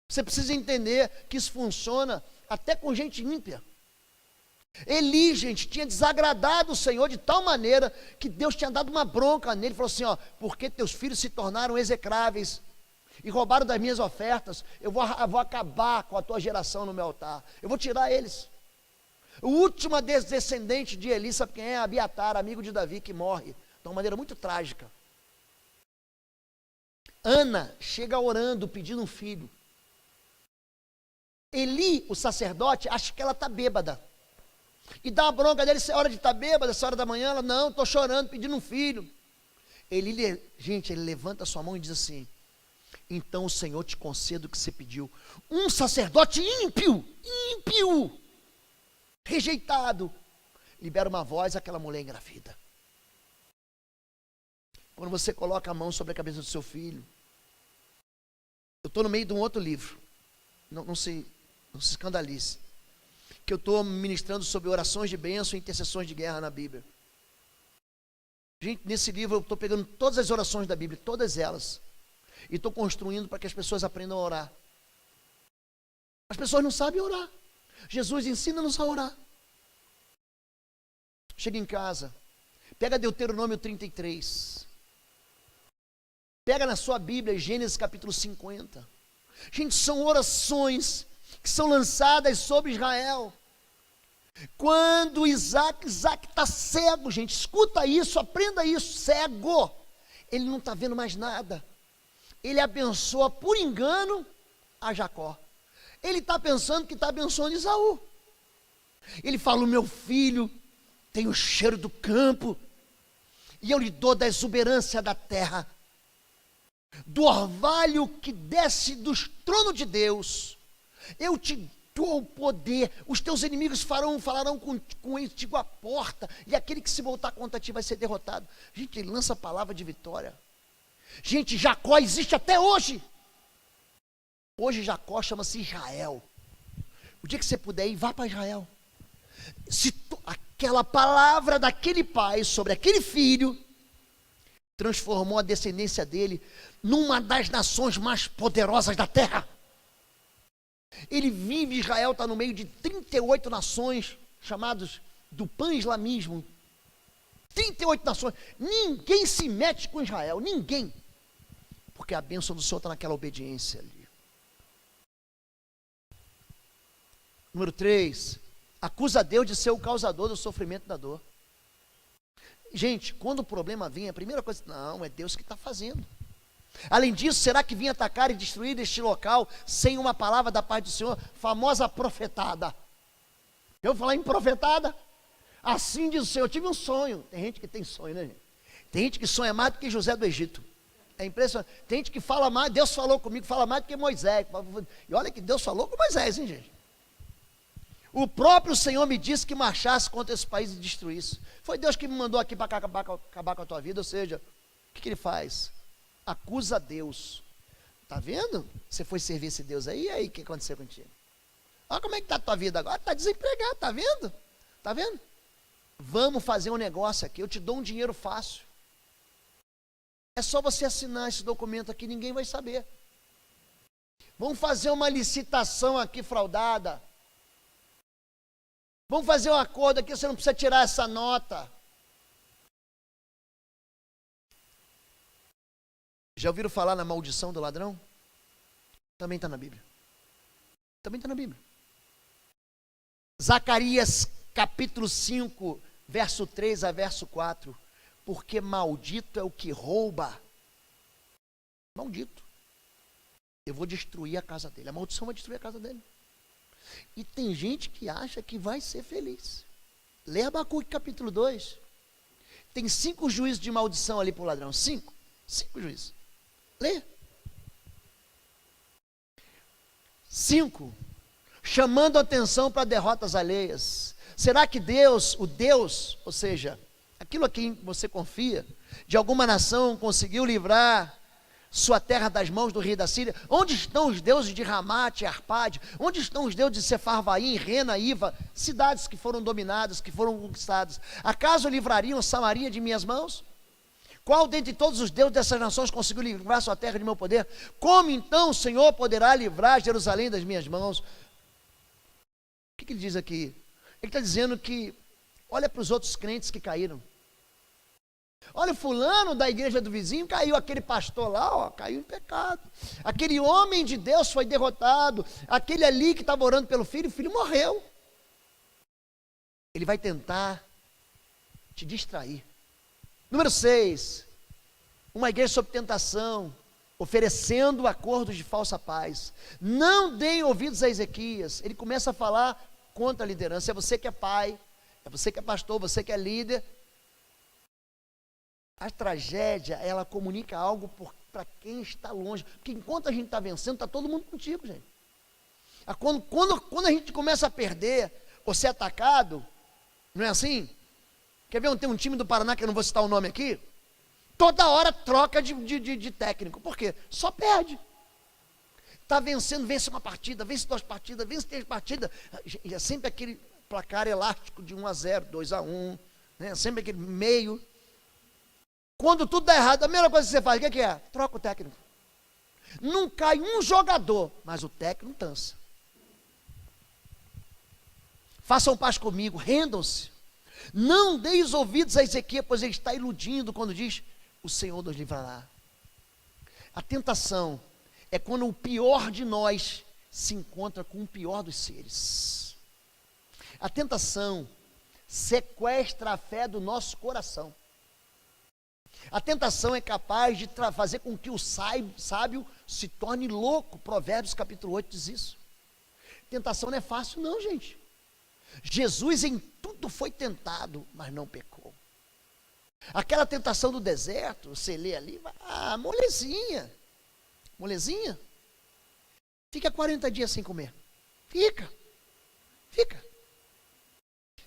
Você precisa entender que isso funciona até com gente ímpia. Eli, gente, tinha desagradado o Senhor de tal maneira que Deus tinha dado uma bronca nele. Falou assim: ó, porque teus filhos se tornaram execráveis e roubaram das minhas ofertas, eu vou acabar com a tua geração no meu altar. Eu vou tirar eles. O último descendente de Eli, sabe quem é? Abiatar, amigo de Davi, que morre de uma maneira muito trágica. Ana chega orando, pedindo um filho. Eli, o sacerdote, acha que ela está bêbada. E dá uma bronca dele: essa hora de estar bêbada, essa hora da manhã. Ela: não, estou chorando, pedindo um filho. Ele levanta a sua mão e diz assim: então o Senhor te conceda o que você pediu. Um sacerdote ímpio, rejeitado, libera uma voz, aquela mulher engravida. Quando você coloca a mão sobre a cabeça do seu filho, eu estou no meio de um outro livro, não se escandalize, que eu estou ministrando sobre orações de bênção e intercessões de guerra na Bíblia. Gente, nesse livro eu estou pegando todas as orações da Bíblia, todas elas, e estou construindo para que as pessoas aprendam a orar. As pessoas não sabem orar. Jesus ensina-nos a orar. Chega em casa, pega Deuteronômio 33, pega na sua Bíblia Gênesis capítulo 50. Gente, são orações que são lançadas sobre Israel. Quando Isaac está cego, gente, escuta isso, aprenda isso, cego. Ele não está vendo mais nada. Ele abençoa por engano a Jacó. Ele está pensando que está abençoando Esaú. Ele fala: o meu filho tem o cheiro do campo, e eu lhe dou da exuberância da terra, do orvalho que desce do trono de Deus. Eu te dou o poder, os teus inimigos falarão contigo à porta, e aquele que se voltar contra ti vai ser derrotado. Gente, ele lança a palavra de vitória. Gente, Jacó existe até hoje. Hoje Jacó chama-se Israel. O dia que você puder ir, vá para Israel. Aquela palavra daquele pai sobre aquele filho transformou a descendência dele numa das nações mais poderosas da terra. Ele vive, Israel está no meio de 38 nações, chamados do pan-islamismo. 38 nações. Ninguém se mete com Israel, ninguém. Porque a bênção do Senhor está naquela obediência ali. Número 3, acusa Deus de ser o causador do sofrimento e da dor. Gente, quando o problema vem, a primeira coisa: não, é Deus que está fazendo. Além disso, será que vim atacar e destruir este local sem uma palavra da parte do Senhor? Famosa profetada. Eu vou falar em profetada? Assim diz o Senhor, eu tive um sonho. Tem gente que tem sonho, né, gente? Tem gente que sonha mais do que José do Egito. É impressionante. Tem gente que fala mais, Deus falou comigo, fala mais do que Moisés. E olha que Deus falou com Moisés, hein, gente? O próprio Senhor me disse que marchasse contra esse país e destruísse. Foi Deus que me mandou aqui para acabar com a tua vida. Ou seja, o que ele faz? Acusa Deus. Está vendo? Você foi servir esse Deus aí, e aí o que aconteceu contigo? Olha como é que está a tua vida agora. Está desempregado, está vendo? Está vendo? Vamos fazer um negócio aqui, eu te dou um dinheiro fácil. É só você assinar esse documento aqui, ninguém vai saber. Vamos fazer uma licitação aqui fraudada. Vamos fazer um acordo aqui, você não precisa tirar essa nota. Já ouviram falar na maldição do ladrão? Também está na Bíblia. Também está na Bíblia. Zacarias capítulo 5, verso 3 a verso 4. Porque maldito é o que rouba. Maldito. Eu vou destruir a casa dele. A maldição vai destruir a casa dele. E tem gente que acha que vai ser feliz. Lê Abacuque capítulo 2. Tem 5 juízos de maldição ali para o ladrão. 5 juízos. Lê. 5. Chamando atenção para derrotas alheias. Será que Deus, o Deus, ou seja, aquilo a quem você confia, de alguma nação conseguiu livrar sua terra das mãos do rei da Síria? Onde estão os deuses de Ramate e Arpade? Onde estão os deuses de Sefarvaim, Rena, Iva, cidades que foram dominadas, que foram conquistadas? Acaso livrariam Samaria de minhas mãos? Qual dentre todos os deuses dessas nações conseguiu livrar sua terra de meu poder? Como então o Senhor poderá livrar Jerusalém das minhas mãos? O que ele diz aqui? Ele está dizendo que, olha para os outros crentes que caíram. Olha, fulano da igreja do vizinho caiu, aquele pastor lá, ó, caiu em pecado. Aquele homem de Deus foi derrotado. Aquele ali que estava orando pelo filho, o filho morreu. Ele vai tentar te distrair. Número 6, uma igreja sob tentação, oferecendo acordos de falsa paz. Não deem ouvidos a Ezequias. Ele começa a falar contra a liderança. É você que é pai, é você que é pastor, você que é líder. A tragédia, ela comunica algo para quem está longe. Porque enquanto a gente está vencendo, está todo mundo contigo, gente. Quando a gente começa a perder ou ser atacado, não é assim? Quer ver? Tem um time do Paraná, que eu não vou citar o nome aqui, toda hora troca de técnico. Por quê? Só perde. Está vencendo, vence uma partida, vence 2 partidas, vence 3 partidas. E é sempre aquele placar elástico de 1-0, 2-1, né? Sempre aquele meio. Quando tudo dá errado, a primeira coisa que você faz, o que é? Troca o técnico. Não cai um jogador, mas o técnico dança. Façam paz comigo, rendam-se. Não deis ouvidos a Ezequias, pois ele está iludindo quando diz, o Senhor nos livrará. A tentação é quando o pior de nós se encontra com o pior dos seres. A tentação sequestra a fé do nosso coração. A tentação é capaz de fazer com que o sábio se torne louco. Provérbios capítulo 8 diz isso. Tentação não é fácil não, gente. Jesus em tudo foi tentado, mas não pecou. Aquela tentação do deserto, você lê ali, molezinha. Molezinha. Fica 40 dias sem comer. Fica.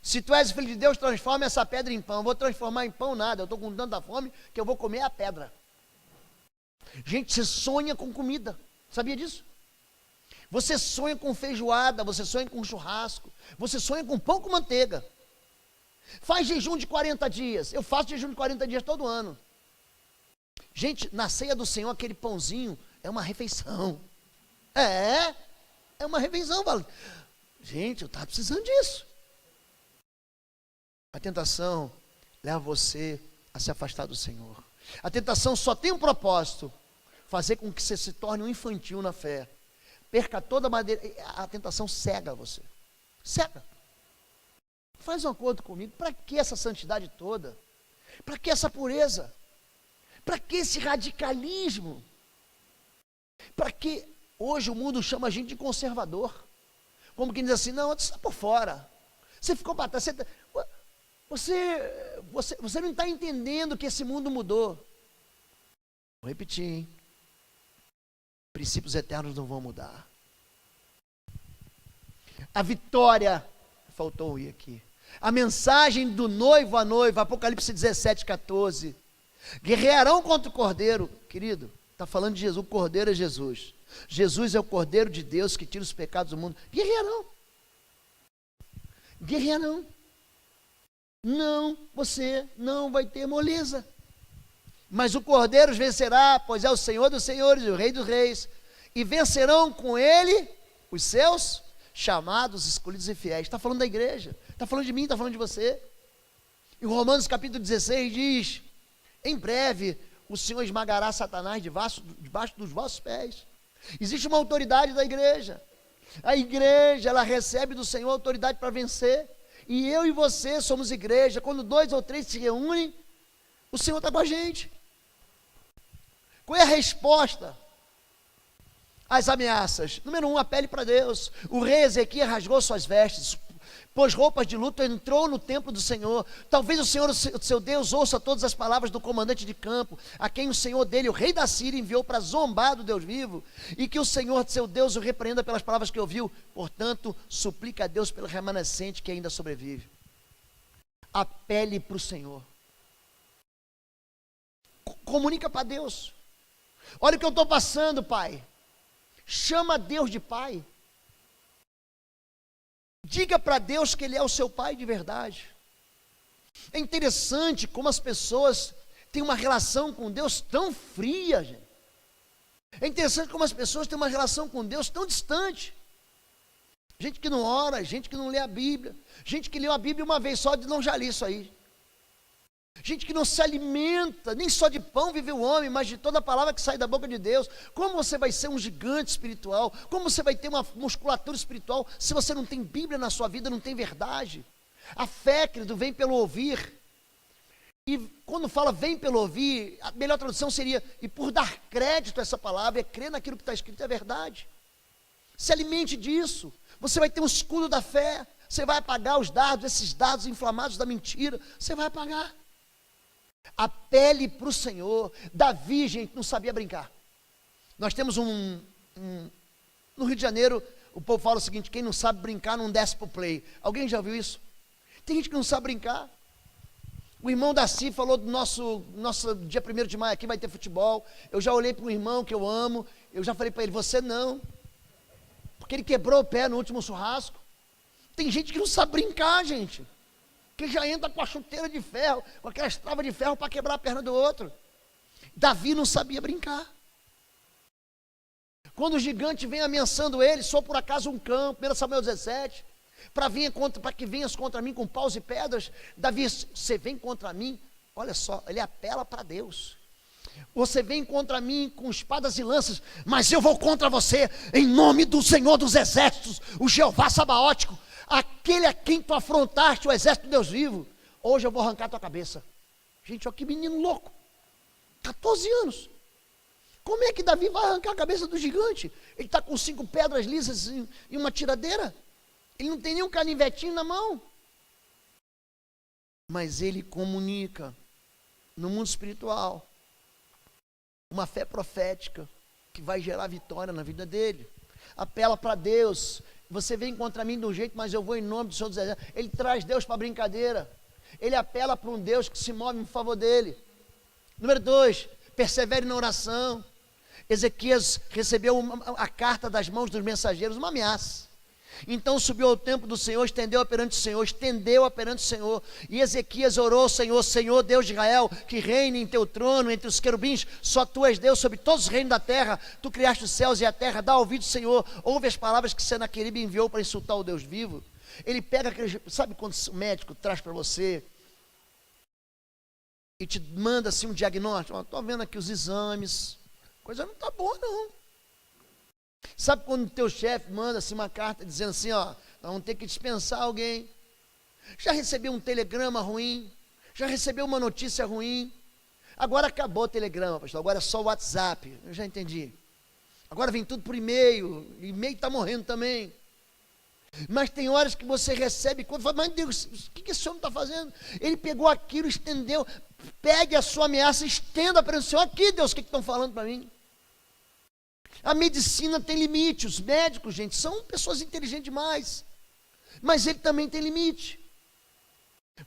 Se tu és filho de Deus, transforma essa pedra em pão. Eu vou transformar em pão nada. Eu estou com tanta fome que eu vou comer a pedra. Gente, você sonha com comida. Sabia disso? Você sonha com feijoada, você sonha com churrasco, você sonha com pão com manteiga. Faz jejum de 40 dias. Eu faço jejum de 40 dias todo ano. Gente, na ceia do Senhor, aquele pãozinho é uma refeição. É uma refeição. Gente, eu estava precisando disso. A tentação leva você a se afastar do Senhor. A tentação só tem um propósito: fazer com que você se torne um infantil na fé. Perca toda a maneira. A tentação cega você. Cega. Faz um acordo comigo. Para que essa santidade toda? Para que essa pureza? Para que esse radicalismo? Para que hoje o mundo chama a gente de conservador? Como quem diz assim, não, você está por fora. Você ficou para trás. Você não está entendendo que esse mundo mudou. Vou repetir, hein? Princípios eternos não vão mudar. A vitória, faltou ir aqui. A mensagem do noivo à noiva, Apocalipse 17, 14. Guerrearão contra o Cordeiro. Querido, está falando de Jesus, o Cordeiro é Jesus. Jesus é o Cordeiro de Deus que tira os pecados do mundo. Guerrearão. Guerrearão. Não, você não vai ter moleza. Mas o Cordeiro os vencerá, pois é o Senhor dos senhores e o Rei dos reis. E vencerão com ele os seus chamados, escolhidos e fiéis. Está falando da igreja, está falando de mim, está falando de você. Em Romanos capítulo 16 diz, em breve o Senhor esmagará Satanás debaixo dos vossos pés. Existe uma autoridade da igreja. A igreja, ela recebe do Senhor autoridade para vencer. E eu e você somos igreja. Quando 2 ou 3 se reúnem, o Senhor está com a gente. Qual é a resposta às ameaças? Número 1, apele para Deus. O rei Ezequias rasgou suas vestes, pôs roupas de luto, entrou no templo do Senhor. Talvez o Senhor, o seu Deus, ouça todas as palavras do comandante de campo, a quem o Senhor dele, o rei da Síria, enviou para zombar do Deus vivo, e que o Senhor, seu Deus, o repreenda pelas palavras que ouviu. Portanto, suplica a Deus pelo remanescente que ainda sobrevive. Apele para o Senhor. Comunica para Deus. Olha o que eu estou passando, pai. Chama Deus de pai. Diga para Deus que Ele é o seu pai de verdade. É interessante como as pessoas têm uma relação com Deus tão fria, gente. É interessante como as pessoas têm uma relação com Deus tão distante. Gente que não ora, gente que não lê a Bíblia, gente que leu a Bíblia uma vez só, de não já li isso aí. Gente que não se alimenta, nem só de pão vive o homem, mas de toda a palavra que sai da boca de Deus. Como você vai ser um gigante espiritual? Como você vai ter uma musculatura espiritual se você não tem Bíblia na sua vida, não tem verdade? A fé, querido, vem pelo ouvir. E quando fala vem pelo ouvir, a melhor tradução seria, e por dar crédito a essa palavra, é crer naquilo que está escrito, é verdade. Se alimente disso. Você vai ter um escudo da fé. Você vai apagar os dardos, esses dardos inflamados da mentira. Você vai apagar. Apele para o Senhor. Davi, gente, não sabia brincar. Nós temos no Rio de Janeiro, o povo fala o seguinte, quem não sabe brincar não desce para o play. Alguém já viu isso? Tem gente que não sabe brincar. O irmão Daci falou do nosso dia 1º de maio aqui vai ter futebol. Eu já olhei para um irmão que eu amo, eu já falei para ele, você não. Porque ele quebrou o pé no último churrasco. Tem gente que não sabe brincar, gente. Que já entra com a chuteira de ferro, com aquelas travas de ferro para quebrar a perna do outro. Davi não sabia brincar. Quando o gigante vem ameaçando ele, sou por acaso um cão, 1 Samuel 17, para que venhas contra mim com paus e pedras. Davi, você vem contra mim, olha só, ele apela para Deus. Você vem contra mim com espadas e lanças, mas eu vou contra você em nome do Senhor dos exércitos, o Jeová Sabaótico, aquele a quem tu afrontaste, o exército de Deus vivo. Hoje eu vou arrancar tua cabeça. Gente, olha que menino louco, 14 anos. Como é que Davi vai arrancar a cabeça do gigante? Ele está com 5 pedras lisas e uma tiradeira. Ele não tem nem um canivetinho na mão. Mas ele comunica no mundo espiritual uma fé profética que vai gerar vitória na vida dele. Apela para Deus. Você vem contra mim de um jeito, mas eu vou em nome do Senhor dos Exércitos. Ele traz Deus para brincadeira. Ele apela para um Deus que se move em favor dele. Número 2, persevere na oração. Ezequias recebeu a carta das mãos dos mensageiros, uma ameaça. Então subiu ao templo do Senhor, estendeu-a perante o Senhor, e Ezequias orou ao Senhor, Senhor Deus de Israel, que reine em teu trono, entre os querubins, só tu és Deus sobre todos os reinos da terra, tu criaste os céus e a terra, dá ouvido, Senhor, ouve as palavras que Senaqueribe enviou para insultar o Deus vivo. Ele pega aquele, sabe quando o médico traz para você, e te manda assim um diagnóstico, estou vendo aqui os exames, coisa não está boa não. Sabe quando o teu chefe manda assim uma carta dizendo assim, ó, nós vamos ter que dispensar alguém. Já recebeu um telegrama ruim? Já recebeu uma notícia ruim? Agora acabou o telegrama, pastor, agora é só o WhatsApp. Eu já entendi. Agora vem tudo por e-mail está morrendo também. Mas tem horas que você recebe coisa e fala, mas Deus, o que esse homem está fazendo? Ele pegou aquilo, estendeu. Pegue a sua ameaça, estenda para o Senhor. Aqui, Deus, o que estão falando para mim? A medicina tem limite. Os médicos, gente, são pessoas inteligentes demais. Mas ele também tem limite.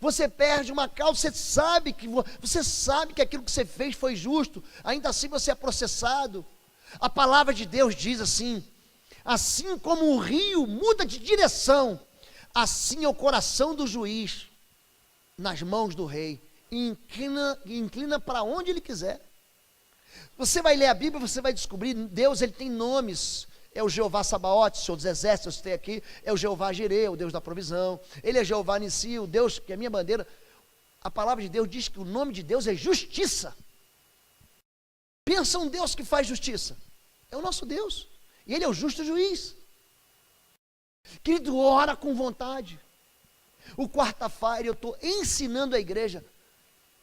Você perde uma causa, você sabe que aquilo que você fez foi justo. Ainda assim você é processado. A palavra de Deus diz assim: assim como o rio muda de direção, assim é o coração do juiz nas mãos do rei, e inclina para onde ele quiser. Você vai ler a Bíblia, você vai descobrir, Deus ele tem nomes. É o Jeová Sabaote, Senhor dos Exércitos, eu citei aqui, é o Jeová Jireh, o Deus da provisão, ele é Jeová Nissi, o Deus que é a minha bandeira. A palavra de Deus diz que o nome de Deus é justiça. Pensa um Deus que faz justiça, é o nosso Deus, e ele é o justo juiz. Querido, ora com vontade. O quarta-feira eu estou ensinando a igreja,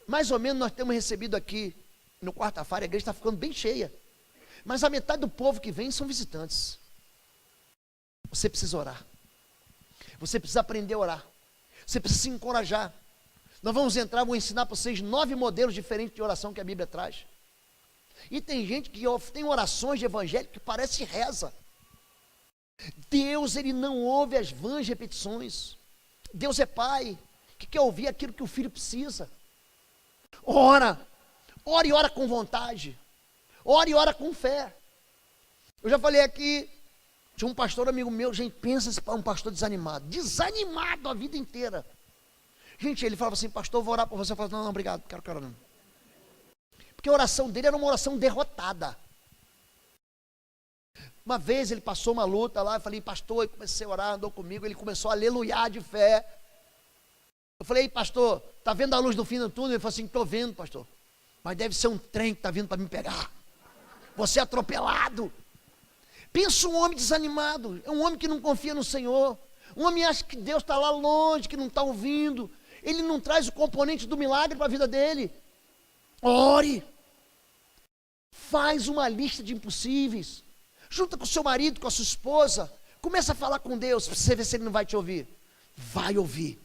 mais ou menos nós temos recebido aqui, no quarta-feira a igreja está ficando bem cheia, mas a metade do povo que vem são visitantes. Você precisa orar, você precisa aprender a orar, você precisa se encorajar. Nós vamos entrar, vou ensinar para vocês 9 modelos diferentes de oração que a Bíblia traz. E tem gente que tem orações de evangelho que parece reza. Deus, ele não ouve as vãs repetições. Deus é pai, que quer ouvir aquilo que o filho precisa. Ora e ora com vontade. Ora e ora com fé. Eu já falei aqui, tinha um pastor amigo meu, gente, pensa se um pastor desanimado a vida inteira. Gente, ele falava assim, pastor, vou orar por você. Eu falava, não, obrigado, quero orar não. Porque a oração dele era uma oração derrotada. Uma vez ele passou uma luta lá, eu falei, pastor, eu comecei a orar, andou comigo, ele começou a aleluiar de fé. Eu falei, pastor, está vendo a luz do fim do túnel? Ele falou assim, estou vendo, pastor, mas deve ser um trem que está vindo para me pegar. Você é atropelado. Pensa um homem desanimado, é um homem que não confia no Senhor, um homem acha que Deus está lá longe, que não está ouvindo, ele não traz o componente do milagre para a vida dele. Ore, faz uma lista de impossíveis, junta com o seu marido, com a sua esposa, começa a falar com Deus, para você ver se ele não vai te ouvir. Vai ouvir,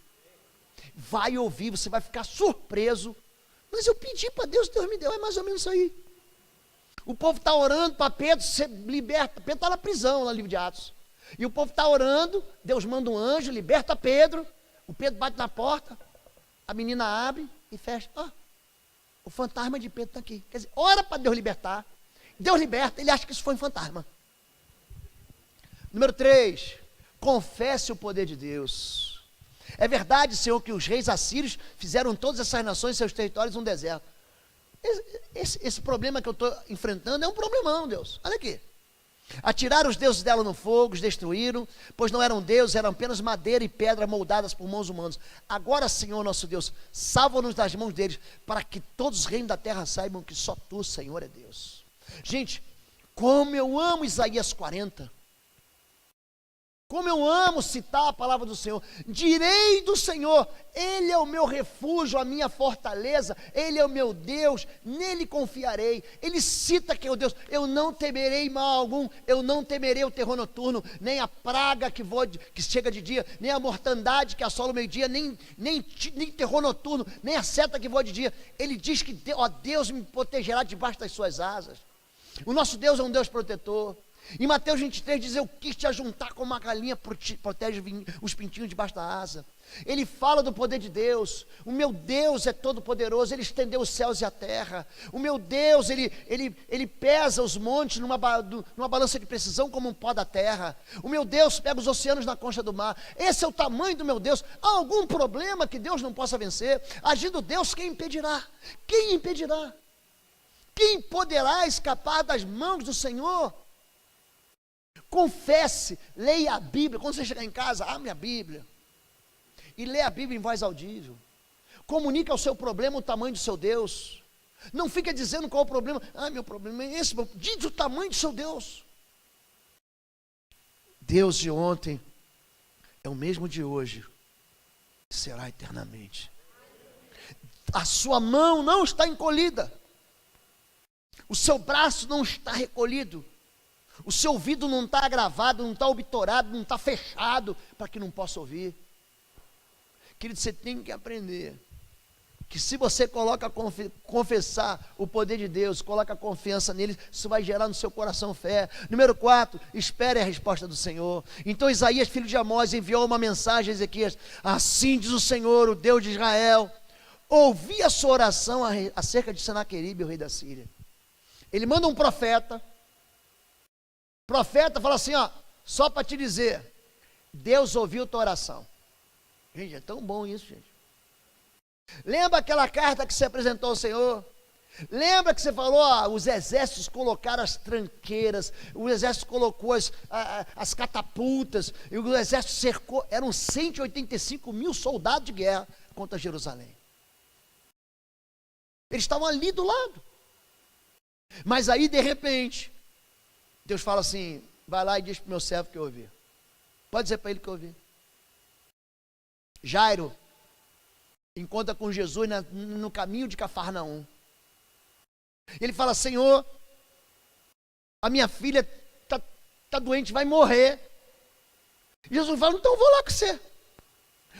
você vai ficar surpreso. Mas eu pedi para Deus, Deus me deu, é mais ou menos isso aí. O povo está orando para Pedro ser liberta. Pedro está na prisão, lá no livro de Atos. E o povo está orando, Deus manda um anjo, liberta Pedro. O Pedro bate na porta, a menina abre e fecha. O fantasma de Pedro está aqui. Quer dizer, ora para Deus libertar. Deus liberta, ele acha que isso foi um fantasma. Número 3, confesse o poder de Deus. É verdade, Senhor, que os reis assírios fizeram todas essas nações, seus territórios, um deserto. Esse problema que eu estou enfrentando é um problemão, Deus. Olha aqui. Atiraram os deuses dela no fogo, os destruíram, pois não eram deuses, eram apenas madeira e pedra moldadas por mãos humanas. Agora, Senhor nosso Deus, salva-nos das mãos deles, para que todos os reinos da terra saibam que só Tu, Senhor, é Deus. Gente, como eu amo Isaías 40. Como eu amo citar a palavra do Senhor. Direi do Senhor, Ele é o meu refúgio, a minha fortaleza, Ele é o meu Deus, nele confiarei. Ele cita que é o Deus, eu não temerei mal algum, eu não temerei o terror noturno, nem a praga que chega de dia, nem a mortandade que assola o meio-dia, nem terror noturno, nem a seta que voa de dia. Ele diz que, Deus me protegerá debaixo das suas asas. O nosso Deus é um Deus protetor. Em Mateus 23 diz, eu quis te ajuntar como uma galinha protege os pintinhos debaixo da asa. Ele fala do poder de Deus. O meu Deus é todo poderoso, Ele estendeu os céus e a terra. O meu Deus, Ele pesa os montes numa balança de precisão como um pó da terra. O meu Deus pega os oceanos na concha do mar. Esse é o tamanho do meu Deus. Há algum problema que Deus não possa vencer? Agindo Deus, quem impedirá? Quem impedirá? Quem poderá escapar das mãos do Senhor? Confesse, leia a Bíblia. Quando você chegar em casa, abre a Bíblia e lê a Bíblia em voz audível. Comunique ao seu problema o tamanho do seu Deus. Não fica dizendo qual é o problema. Meu problema é esse. Diz o tamanho do seu Deus. Deus de ontem é o mesmo de hoje e será eternamente. A sua mão não está encolhida, o seu braço não está recolhido. O seu ouvido não está agravado, não está obturado, não está fechado para que não possa ouvir. Querido, você tem que aprender que se você coloca confessar o poder de Deus, coloca confiança nele, isso vai gerar no seu coração fé. Número 4, espere a resposta do Senhor. Então Isaías, filho de Amós, enviou uma mensagem a Ezequias: assim diz o Senhor, o Deus de Israel, ouvi a sua oração acerca de Senaqueribe, o rei da Síria. Ele manda um profeta fala assim, ó, só para te dizer, Deus ouviu tua oração. Gente, é tão bom isso, gente. Lembra aquela carta que você apresentou ao Senhor? Lembra que você falou, os exércitos colocaram as tranqueiras, o exército colocou as catapultas, e o exército cercou, eram 185 mil soldados de guerra contra Jerusalém. Eles estavam ali do lado. Mas aí, de repente, Deus fala assim, vai lá e diz para o meu servo que eu ouvi. Pode dizer para ele que eu ouvi. Jairo encontra com Jesus no caminho de Cafarnaum. Ele fala, Senhor, a minha filha está doente, vai morrer. Jesus fala, então eu vou lá com você.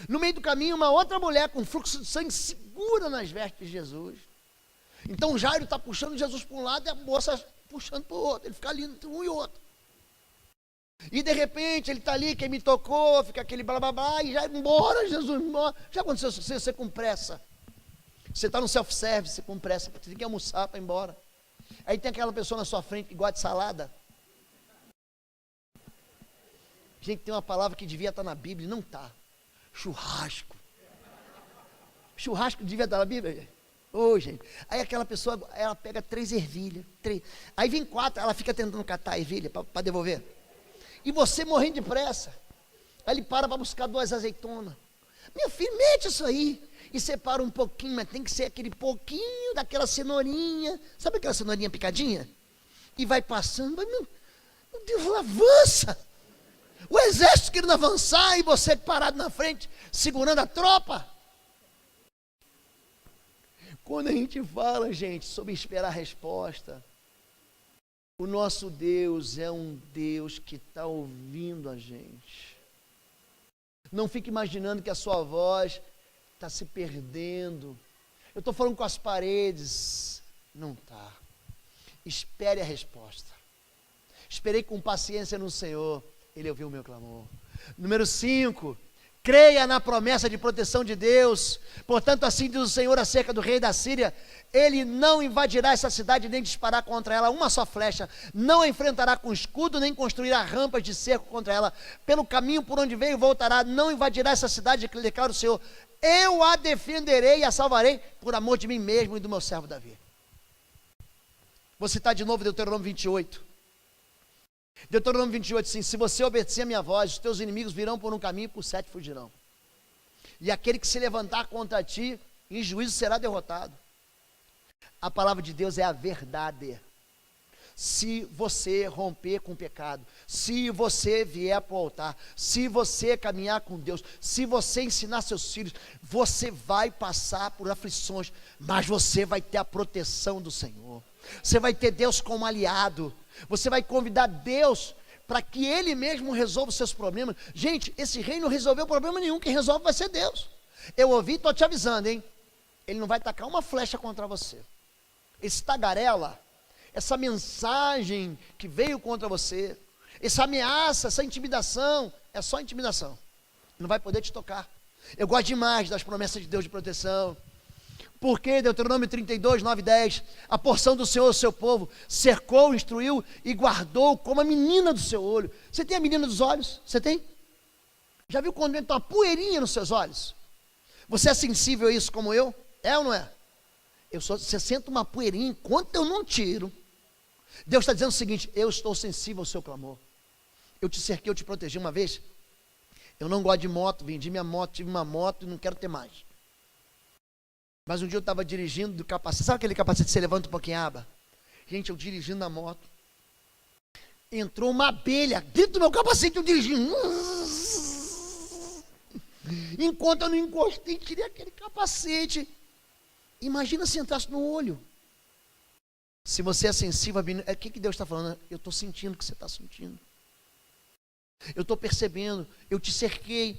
No meio do caminho, uma outra mulher com fluxo de sangue segura nas vestes de Jesus. Então Jairo está puxando Jesus para um lado e a moça puxando para o outro. Ele fica ali entre um e outro. E de repente ele está ali, quem me tocou, fica aquele blá blá blá, e já embora, Jesus, embora. Já aconteceu isso, você com pressa. Você está no self-service com pressa, porque você tem que almoçar para ir embora. Aí tem aquela pessoa na sua frente que gosta de salada. Gente, tem uma palavra que devia estar na Bíblia e não está. Churrasco. Churrasco devia estar na Bíblia? Gente. Aí aquela pessoa, ela pega 3 ervilhas. Aí vem 4, ela fica tentando catar a ervilha para devolver. E você morrendo de pressa. Aí ele para buscar 2 azeitonas. Meu filho, mete isso aí. E separa um pouquinho, mas tem que ser aquele pouquinho daquela cenourinha. Sabe aquela cenourinha picadinha? E vai passando, mas meu Deus, avança. O exército querendo avançar e você parado na frente, segurando a tropa. Quando a gente fala, gente, sobre esperar a resposta, o nosso Deus é um Deus que está ouvindo a gente. Não fique imaginando que a sua voz está se perdendo. Eu estou falando com as paredes. Não está. Espere a resposta. Esperei com paciência no Senhor. Ele ouviu o meu clamor. Número 5. Creia na promessa de proteção de Deus. Portanto, assim diz o Senhor acerca do rei da Síria: ele não invadirá essa cidade, nem disparar contra ela uma só flecha, não a enfrentará com escudo, nem construirá rampas de cerco contra ela. Pelo caminho por onde veio voltará, não invadirá essa cidade, que declara o Senhor. Eu a defenderei e a salvarei, por amor de mim mesmo e do meu servo Davi. Vou citar de novo Deuteronômio 28. Deuteronômio 28, assim, se você obedecer a minha voz, os teus inimigos virão por um caminho e por 7 fugirão. E aquele que se levantar contra ti, em juízo será derrotado. A palavra de Deus é a verdade. Se você romper com o pecado, se você vier para o altar, se você caminhar com Deus, se você ensinar seus filhos, você vai passar por aflições, mas você vai ter a proteção do Senhor. Você vai ter Deus como aliado. Você vai convidar Deus para que Ele mesmo resolva os seus problemas. Gente, esse rei não resolveu problema nenhum. Quem resolve vai ser Deus. Eu ouvi, estou te avisando, hein? Ele não vai tacar uma flecha contra você. Esse tagarela, essa mensagem que veio contra você, essa ameaça, essa intimidação, é só intimidação. Não vai poder te tocar. Eu gosto demais das promessas de Deus de proteção. Porque Deuteronômio 32, 9 e 10, a porção do Senhor, o seu povo, cercou, instruiu e guardou como a menina do seu olho. Você tem a menina dos olhos? Você tem? Já viu quando entra uma poeirinha nos seus olhos? Você é sensível a isso como eu? É ou não é? Você sente uma poeirinha enquanto eu não tiro. Deus está dizendo o seguinte: eu estou sensível ao seu clamor. Eu te cerquei, eu te protegi uma vez. Eu não gosto de moto, vendi minha moto, tive uma moto e não quero ter mais. Mas um dia eu estava dirigindo do capacete. Sabe aquele capacete que você levanta um pouquinho a aba? Gente, eu dirigindo na moto. Entrou uma abelha dentro do meu capacete, eu dirigindo. Enquanto eu não encostei, tirei aquele capacete. Imagina se entrasse no olho. Se você é sensível, o que Deus está falando? Eu estou sentindo o que você está sentindo. Eu estou percebendo, eu te cerquei.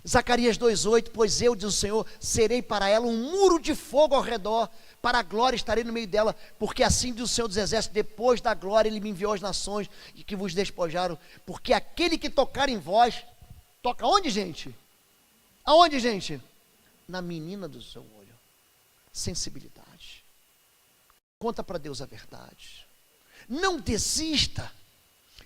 Zacarias 2,8, pois eu, diz o Senhor, serei para ela um muro de fogo ao redor, para a glória estarei no meio dela, porque assim diz o Senhor dos Exércitos, depois da glória ele me enviou às nações e que vos despojaram, porque aquele que tocar em vós, toca onde, gente? Aonde, gente? Na menina do seu olho. Sensibilidade. Conta para Deus a verdade. Não desista.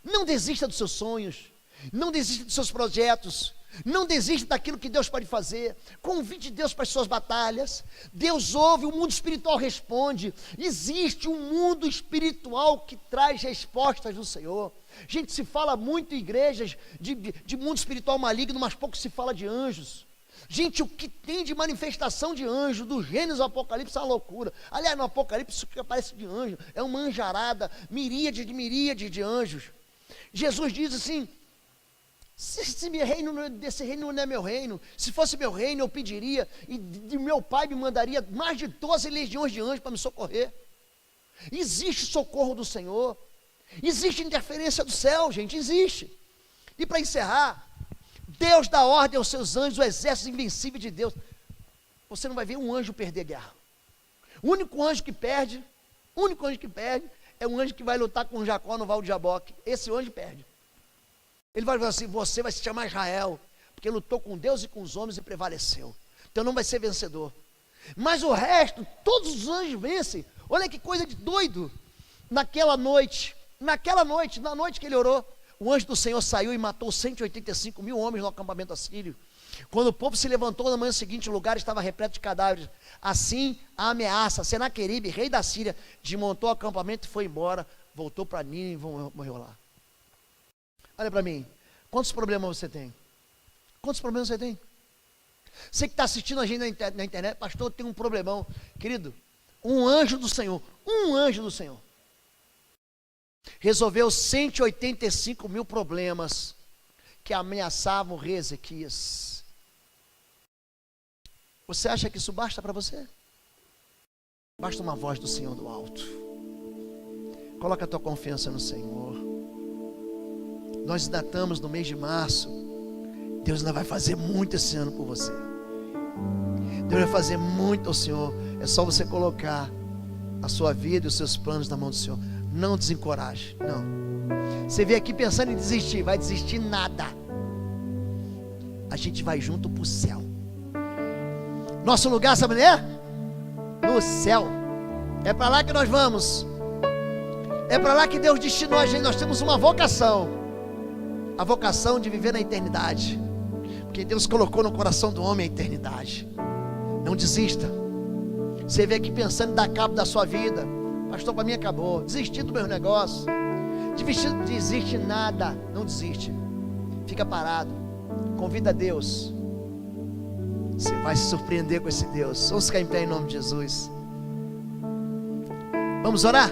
Não desista dos seus sonhos. Não desista dos seus projetos. Não desista daquilo que Deus pode fazer. Convide Deus para as suas batalhas. Deus ouve, o mundo espiritual responde. Existe um mundo espiritual que traz respostas do Senhor. Gente, se fala muito em igrejas de mundo espiritual maligno, mas pouco se fala de anjos. Gente, o que tem de manifestação de anjo, do Gênesis ao Apocalipse, é uma loucura. Aliás, no Apocalipse, o que aparece de anjo é uma anjarada, miríade de anjos. Jesus diz assim: desse reino não é meu reino. Se fosse meu reino, eu pediria, e de meu pai me mandaria mais de 12 legiões de anjos para me socorrer. Existe socorro do Senhor. Existe interferência do céu, gente, existe. E para encerrar, Deus dá ordem aos seus anjos, o exército invencível de Deus. Você não vai ver um anjo perder guerra. O único anjo que perde é um anjo que vai lutar com Jacó no Val de Jaboque. Esse anjo perde. Ele vai falar assim: você vai se chamar Israel, porque lutou com Deus e com os homens e prevaleceu. Então não vai ser vencedor. Mas o resto, todos os anjos vencem. Olha que coisa de doido. Na noite que ele orou, o anjo do Senhor saiu e matou 185 mil homens no acampamento assírio. Quando o povo se levantou na manhã seguinte, o lugar estava repleto de cadáveres. Assim, a ameaça, Senaqueribe, rei da Síria, desmontou o acampamento e foi embora. Voltou para Nínive e morreu lá. Olha para mim, quantos problemas você tem? Quantos problemas você tem? Você que está assistindo a gente na internet, pastor, tem um problemão. Querido, um anjo do Senhor resolveu 185 mil problemas que ameaçavam o rei Ezequias. Você acha que isso basta para você? Basta uma voz do Senhor do alto. Coloca a tua confiança no Senhor. Nós ainda estamos no mês de março. Deus ainda vai fazer muito esse ano por você. Deus vai fazer muito ao Senhor. É só você colocar a sua vida e os seus planos na mão do Senhor. Não desencoraje, não. Você veio aqui pensando em desistir, vai desistir nada. A gente vai junto para o céu. Nosso lugar, sabe onde é? No céu. É para lá que nós vamos. É para lá que Deus destinou a gente. Nós temos uma vocação. A vocação de viver na eternidade. Porque Deus colocou no coração do homem a eternidade. Não desista. Você veio aqui pensando em dar cabo da sua vida. Pastor, para mim acabou. Desistir do meu negócio. Desiste nada. Não desiste. Fica parado. Convida Deus. Você vai se surpreender com esse Deus. Vamos ficar em pé em nome de Jesus. Vamos orar?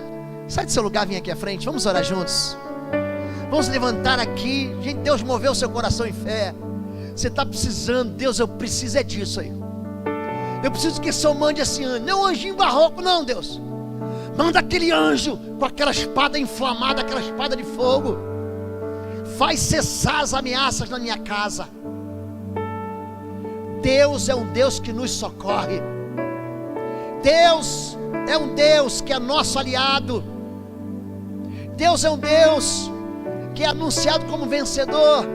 Sai do seu lugar, vem aqui à frente. Vamos orar juntos. Vamos levantar aqui. Gente, Deus moveu o seu coração em fé. Você está precisando. Deus, eu preciso é disso aí. Eu preciso que o Senhor mande esse anjo. Não um anjinho barroco, não, Deus. Manda aquele anjo com aquela espada inflamada, aquela espada de fogo. Faz cessar as ameaças na minha casa. Deus é um Deus que nos socorre. Deus é um Deus que é nosso aliado. Deus é um Deus que é anunciado como vencedor.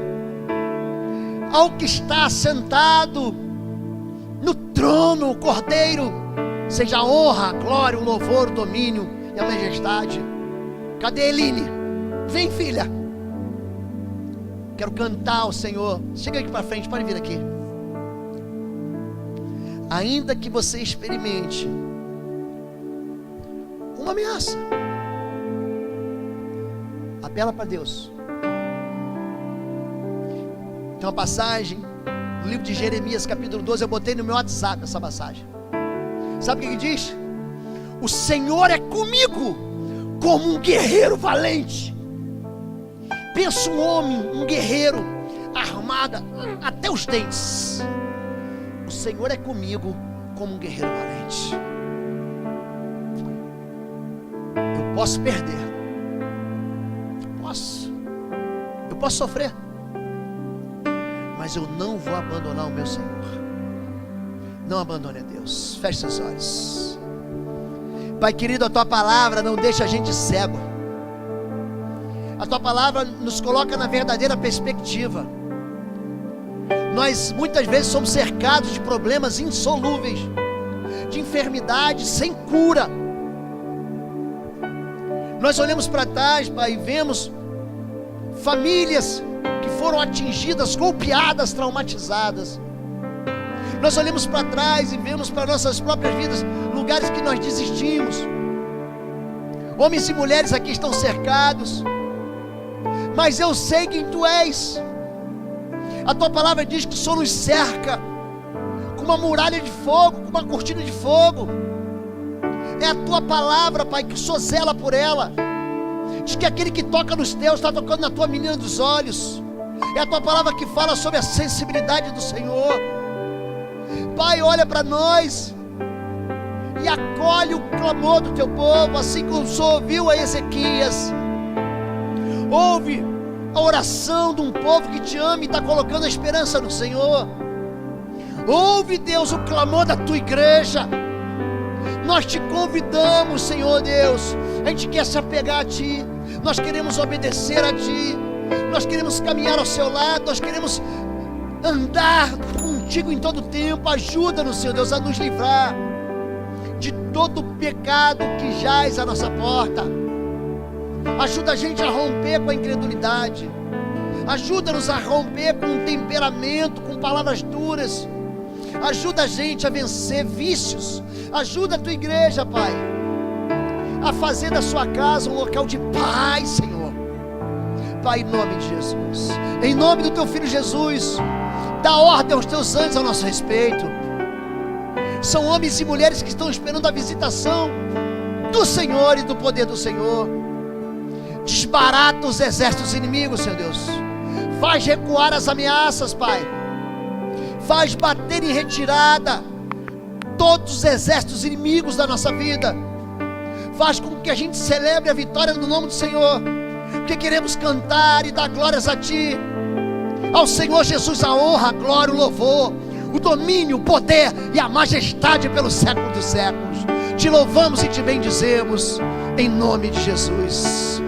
Ao que está sentado no trono, o Cordeiro, seja a honra, a glória, o louvor, o domínio e a majestade. Cadê Eline? Vem, filha. Quero cantar ao Senhor. Chega aqui para frente, pode vir aqui. Ainda que você experimente uma ameaça, apela para Deus. Tem uma passagem no livro de Jeremias, capítulo 12. Eu botei no meu WhatsApp essa passagem. Sabe o que diz? O Senhor é comigo como um guerreiro valente. Pensa um homem, um guerreiro armado até os dentes. O Senhor é comigo como um guerreiro valente. Posso perder. Eu posso sofrer. Mas eu não vou abandonar o meu Senhor. Não abandone a Deus. Feche seus olhos. Pai querido, a Tua palavra não deixa a gente cego. A Tua palavra nos coloca na verdadeira perspectiva. Nós muitas vezes somos cercados de problemas insolúveis, de enfermidades sem cura. Nós olhamos para trás, Pai, e vemos famílias que foram atingidas, golpeadas, traumatizadas. Nós olhamos para trás e vemos para nossas próprias vidas lugares que nós desistimos. Homens e mulheres aqui estão cercados, mas eu sei quem Tu és. A Tua palavra diz que o Senhor nos cerca com uma muralha de fogo, com uma cortina de fogo. É a Tua palavra, Pai, que o Senhor zela por ela. Diz que aquele que toca nos Teus está tocando na Tua menina dos olhos. É a Tua palavra que fala sobre a sensibilidade do Senhor. Pai, olha para nós e acolhe o clamor do Teu povo, assim como o Senhor ouviu a Ezequias. Ouve a oração de um povo que Te ama e está colocando a esperança no Senhor. Ouve, Deus, o clamor da Tua igreja. Nós Te convidamos, Senhor Deus. A gente quer se apegar a Ti. Nós queremos obedecer a Ti. Nós queremos caminhar ao Seu lado. Nós queremos andar contigo em todo tempo. Ajuda-nos, Senhor Deus, a nos livrar de todo pecado que jaz à nossa porta. Ajuda a gente a romper com a incredulidade. Ajuda-nos a romper com o temperamento, com palavras duras. Ajuda a gente a vencer vícios. Ajuda a Tua igreja, Pai, a fazer da sua casa um local de paz, Senhor. Pai, em nome de Jesus, em nome do Teu Filho Jesus, dá ordem aos Teus anjos a nosso respeito. São homens e mulheres que estão esperando a visitação do Senhor e do poder do Senhor. Desbarata os exércitos inimigos, Senhor Deus. Faz recuar as ameaças, Pai. Faz bater em retirada todos os exércitos inimigos da nossa vida. Faz com que a gente celebre a vitória no nome do Senhor, porque queremos cantar e dar glórias a Ti. Ao Senhor Jesus a honra, a glória, o louvor, o domínio, o poder e a majestade pelos séculos dos séculos. Te louvamos e Te bendizemos em nome de Jesus.